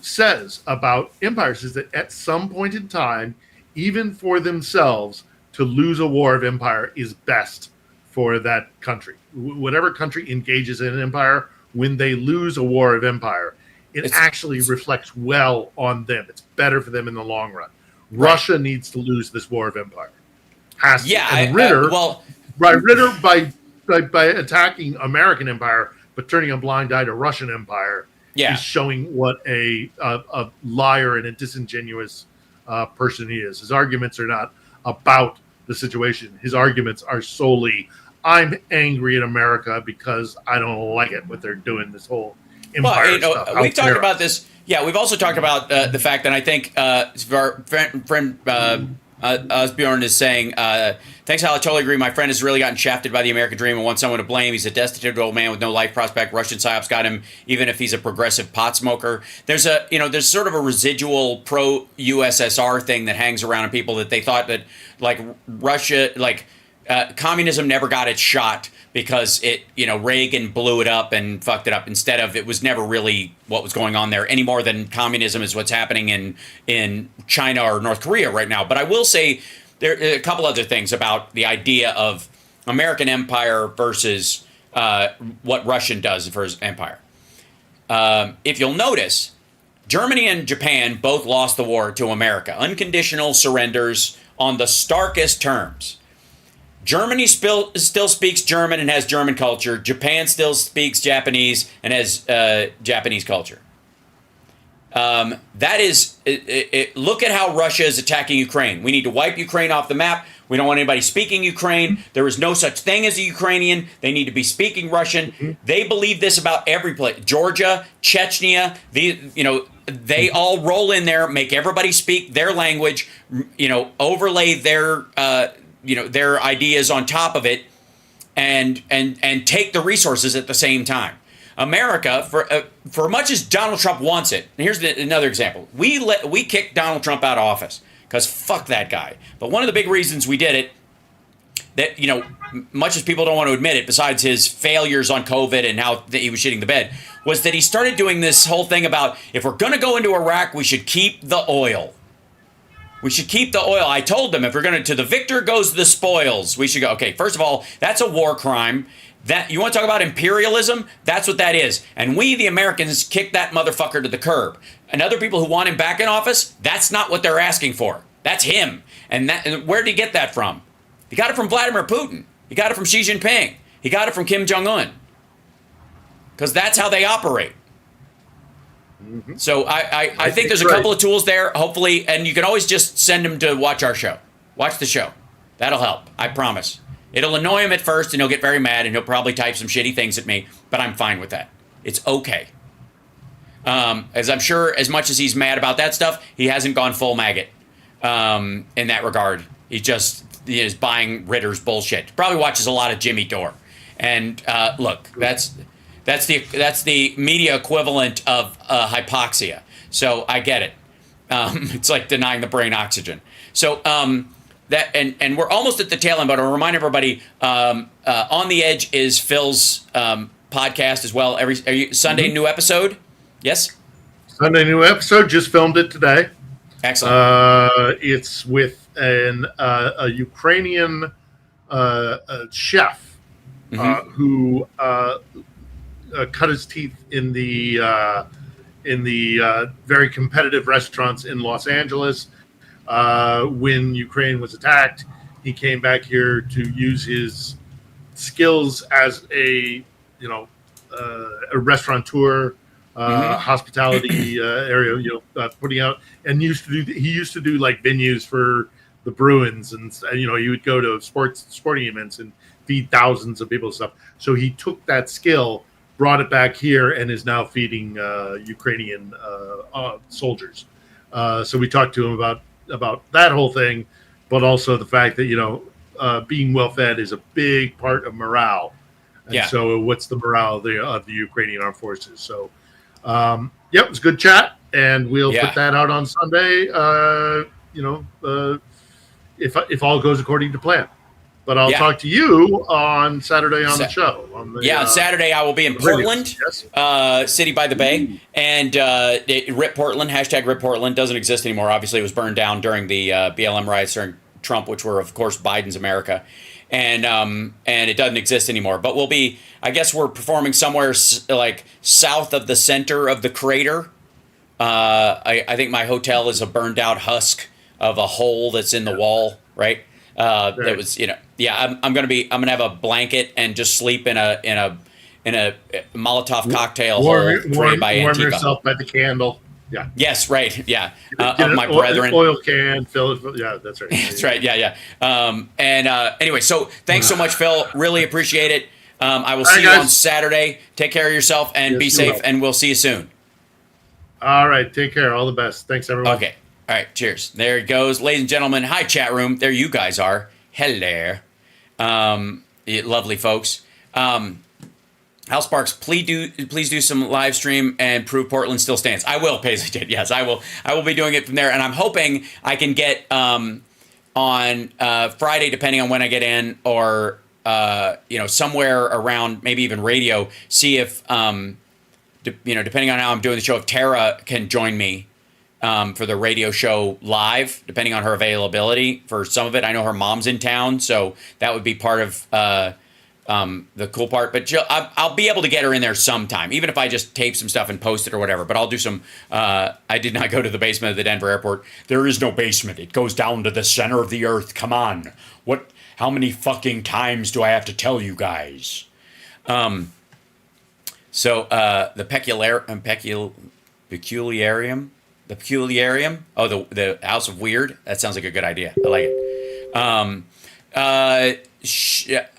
says about empires, is that at some point in time, even for themselves, to lose a war of empire is best for that country. Whatever country engages in an empire, when they lose a war of empire, it actually reflects well on them. It's better for them in the long run. Russia needs to lose this war of empire. Ritter, by attacking American empire but turning a blind eye to Russian empire, is showing what a liar and a disingenuous person he is. His arguments are not about the situation. His arguments are solely, I'm angry at America because I don't like it what they're doing. This whole empire stuff. We've talked about this. Yeah, we've also talked about the fact that I think our friend Osbjorn is saying, thanks, Hal. I totally agree. My friend has really gotten shafted by the American dream and wants someone to blame. He's a destitute old man with no life prospect. Russian psyops got him, even if he's a progressive pot smoker. There's sort of a residual pro-USSR thing that hangs around in people, that they thought that Russia, communism never got its shot because Reagan blew it up and fucked it up. Instead of, it was never really what was going on there any more than communism is what's happening in China or North Korea right now. But I will say there are a couple other things about the idea of American empire versus what Russian does for his empire. If you'll notice, Germany and Japan both lost the war to America. Unconditional surrenders on the starkest terms. Germany still speaks German and has German culture. Japan still speaks Japanese and has Japanese culture. That is, look at how Russia is attacking Ukraine. We need to wipe Ukraine off the map. We don't want anybody speaking Ukraine. There is no such thing as a Ukrainian. They need to be speaking Russian. They believe this about every place. Georgia, Chechnya, they all roll in there, make everybody speak their language, overlay their ideas on top of it, and take the resources at the same time. America, for much as Donald Trump wants it, and here's another example. We kicked Donald Trump out of office because fuck that guy. But one of the big reasons we did it, that much as people don't want to admit it, besides his failures on COVID and how he was shitting the bed, was that he started doing this whole thing about, if we're going to go into Iraq, we should keep the oil. We should keep the oil. I told them, if we're going to the victor goes the spoils. We should go. Okay, first of all, that's a war crime. That, you want to talk about imperialism? That's what that is. And we, the Americans, kick that motherfucker to the curb. And other people who want him back in office, that's not what they're asking for. That's him. And where did he get that from? He got it from Vladimir Putin. He got it from Xi Jinping. He got it from Kim Jong-un. Because that's how they operate. Mm-hmm. So I think there's a couple of tools there, hopefully, and you can always just send him to watch our show. Watch the show. That'll help. I promise. It'll annoy him at first, and he'll get very mad, and he'll probably type some shitty things at me, but I'm fine with that. It's okay. As I'm sure, as much as he's mad about that stuff, he hasn't gone full maggot in that regard. He is buying Ritter's bullshit. Probably watches a lot of Jimmy Dore. And look, that's the media equivalent of hypoxia. So I get it. It's like denying the brain oxygen. So and we're almost at the tail end, but I'll remind everybody, On the Edge is Phil's podcast as well. Every Sunday, new episode. Yes? Sunday, new episode. Just filmed it today. Excellent. It's with a Ukrainian chef who cut his teeth in the very competitive restaurants in Los Angeles. When Ukraine was attacked, he came back here to use his skills as a restaurateur, hospitality area, putting out, and he used to do like venues for the Bruins, and he would go to sporting events and feed thousands of people and stuff. So he took that skill, brought it back here, and is now feeding Ukrainian soldiers. So we talked to him about that whole thing, but also the fact that being well fed is a big part of morale. And so what's the morale of the Ukrainian armed forces? So it was a good chat, and we'll put that out on Sunday. If all goes according to plan. But I'll talk to you on Saturday on the show. On Saturday I will be in Portland, City by the Bay, and RIP Portland, hashtag RIP Portland doesn't exist anymore. Obviously, it was burned down during the BLM riots during Trump, which were, of course, Biden's America, and it doesn't exist anymore. But I guess we're performing somewhere like south of the center of the crater. I think my hotel is a burned out husk of a hole that's in the wall, right? That was, I'm gonna have a blanket and just sleep in a Molotov cocktail hole created by Antifa. Warm yourself by the candle. Yeah. Yes. Right. Yeah. Of my brethren. Oil can. Fill it. Yeah. That's right. That's right. Yeah. Anyway, so thanks so much, Phil. Really appreciate it. I will see you on Saturday. Take care of yourself and be safe. And we'll see you soon. All right. Take care. All the best. Thanks, everyone. Okay. All right, cheers. There it goes. Ladies and gentlemen, hi, chat room. There you guys are. Hello. Lovely folks. Hal Sparks, please do some live stream and prove Portland still stands. I will, Paisley did. Yes, I will be doing it from there. And I'm hoping I can get on Friday, depending on when I get in, or somewhere around maybe even radio, see if, depending on how I'm doing the show, if Tara can join me for the radio show live, depending on her availability for some of it. I know her mom's in town, so that would be part of the cool part. But I'll be able to get her in there sometime, even if I just tape some stuff and post it or whatever. But I'll do some. I did not go to the basement of the Denver airport. There is no basement. It goes down to the center of the earth. Come on. What? How many fucking times do I have to tell you guys? So the peculiarium. The peculiarium. Oh, the House of Weird. That sounds like a good idea. I like it.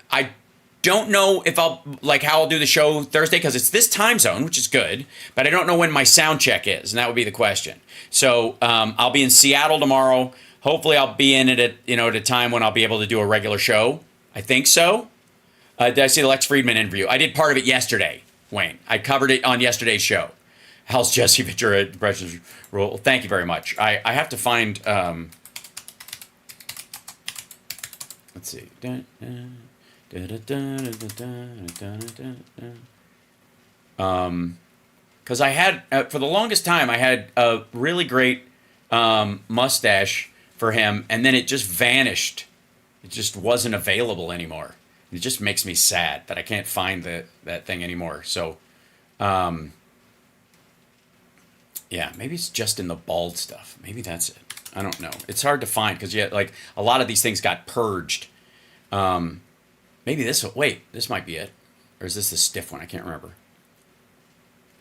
I don't know if how I'll do the show Thursday, because it's this time zone, which is good, but I don't know when my sound check is, and that would be the question. So I'll be in Seattle tomorrow. Hopefully I'll be in it at a time when I'll be able to do a regular show. I think so. Did I see the Lex Friedman interview? I did part of it yesterday, Wayne. I covered it on yesterday's show. How's Jesse Ventura impressions rule? Thank you very much. I have to find. Let's see. Because I had for the longest time I had a really great mustache for him, and then it just vanished. It just wasn't available anymore. It just makes me sad that I can't find that thing anymore. So. Yeah, maybe it's just in the bald stuff. Maybe that's it. I don't know. It's hard to find because a lot of these things got purged. Maybe this might be it. Or is this the stiff one? I can't remember.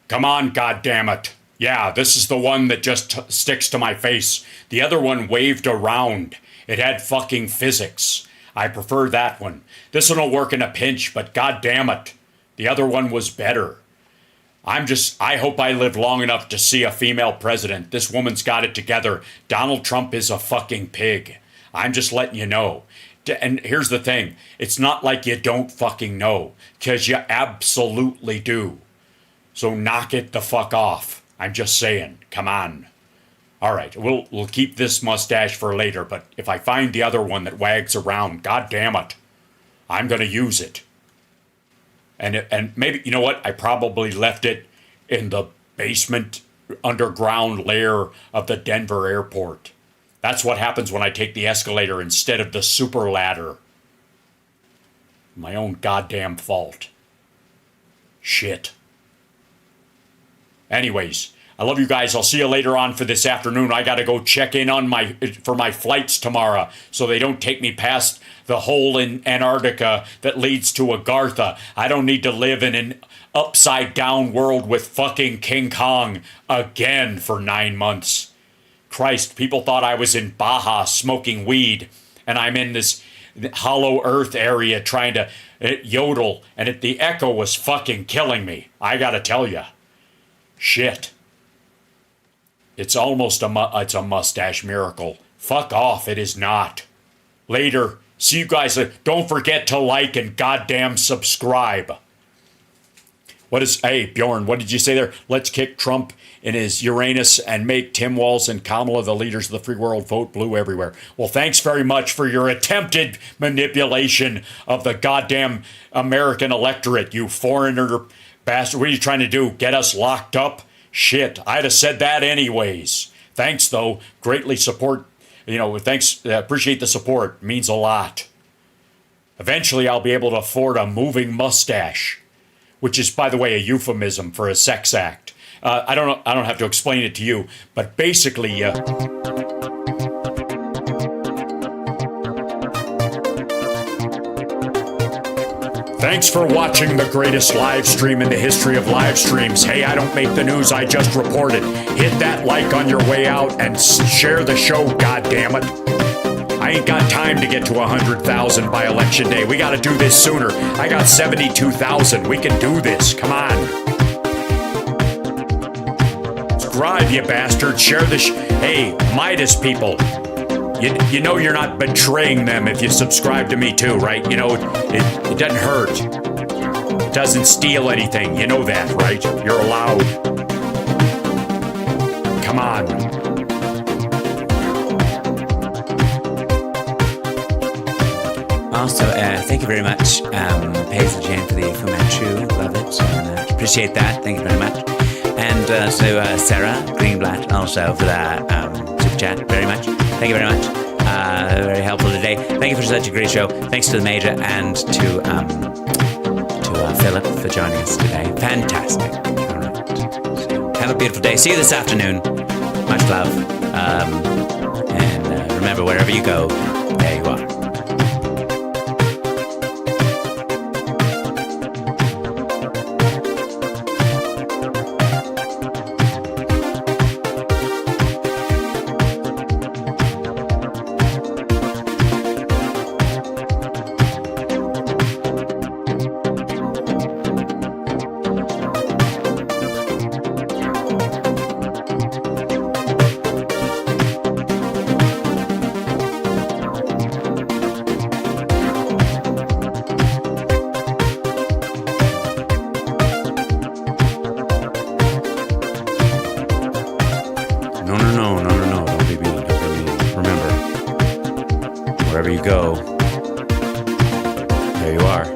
Come on, goddammit. Yeah, this is the one that just sticks to my face. The other one waved around. It had fucking physics. I prefer that one. This one will work in a pinch, but goddammit. The other one was better. I hope I live long enough to see a female president. This woman's got it together. Donald Trump is a fucking pig. I'm just letting you know. And here's the thing. It's not like you don't fucking know, because you absolutely do. So knock it the fuck off. I'm just saying. Come on. All right, we'll keep this mustache for later, but if I find the other one that wags around, god damn it, I'm going to use it. And maybe, you know what? I probably left it in the basement underground lair of the Denver airport. That's what happens when I take the escalator instead of the super ladder. My own goddamn fault. Shit. Anyways, I love you guys. I'll see you later on for this afternoon. I got to go check in on for my flights tomorrow so they don't take me past the hole in Antarctica that leads to Agartha. I don't need to live in an upside down world with fucking King Kong again for 9 months. Christ, people thought I was in Baja smoking weed, and I'm in this hollow earth area trying to yodel, and the echo was fucking killing me. I gotta tell you. Shit. It's almost it's a mustache miracle. Fuck off, it is not. Later. See you guys. Don't forget to like and goddamn subscribe. Hey, Bjorn, what did you say there? Let's kick Trump in his Uranus and make Tim Walz and Kamala the leaders of the free world. Vote blue everywhere. Well, thanks very much for your attempted manipulation of the goddamn American electorate, you foreigner bastard. What are you trying to do? Get us locked up? Shit, I'd have said that anyways. Thanks, though. Greatly support. Thanks. Appreciate the support. Means a lot. Eventually, I'll be able to afford a moving mustache, which is, by the way, a euphemism for a sex act. I don't have to explain it to you, but basically, thanks for watching the greatest live stream in the history of live streams. Hey, I don't make the news, I just report it. Hit that like on your way out and share the show, goddammit. I ain't got time to get to 100,000 by election day. We gotta do this sooner. I got 72,000. We can do this. Come on. Subscribe, you bastard. Share the Hey, Midas people. You know you're not betraying them if you subscribe to me too, right? You know, it doesn't hurt. It doesn't steal anything. You know that, right? You're allowed. Come on. Also, thank you very much, Paisley Jane, for the Fu Manchu. Love it. And, appreciate that. Thank you very much. And Sarah Greenblatt also for that super chat. Very much. Thank you very much. Very helpful today. Thank you for such a great show. Thanks to the Major and to Philip for joining us today. Fantastic. All right. So, have a beautiful day. See you this afternoon. Much love. And remember, wherever you go, there you are. Wherever you go, there you are.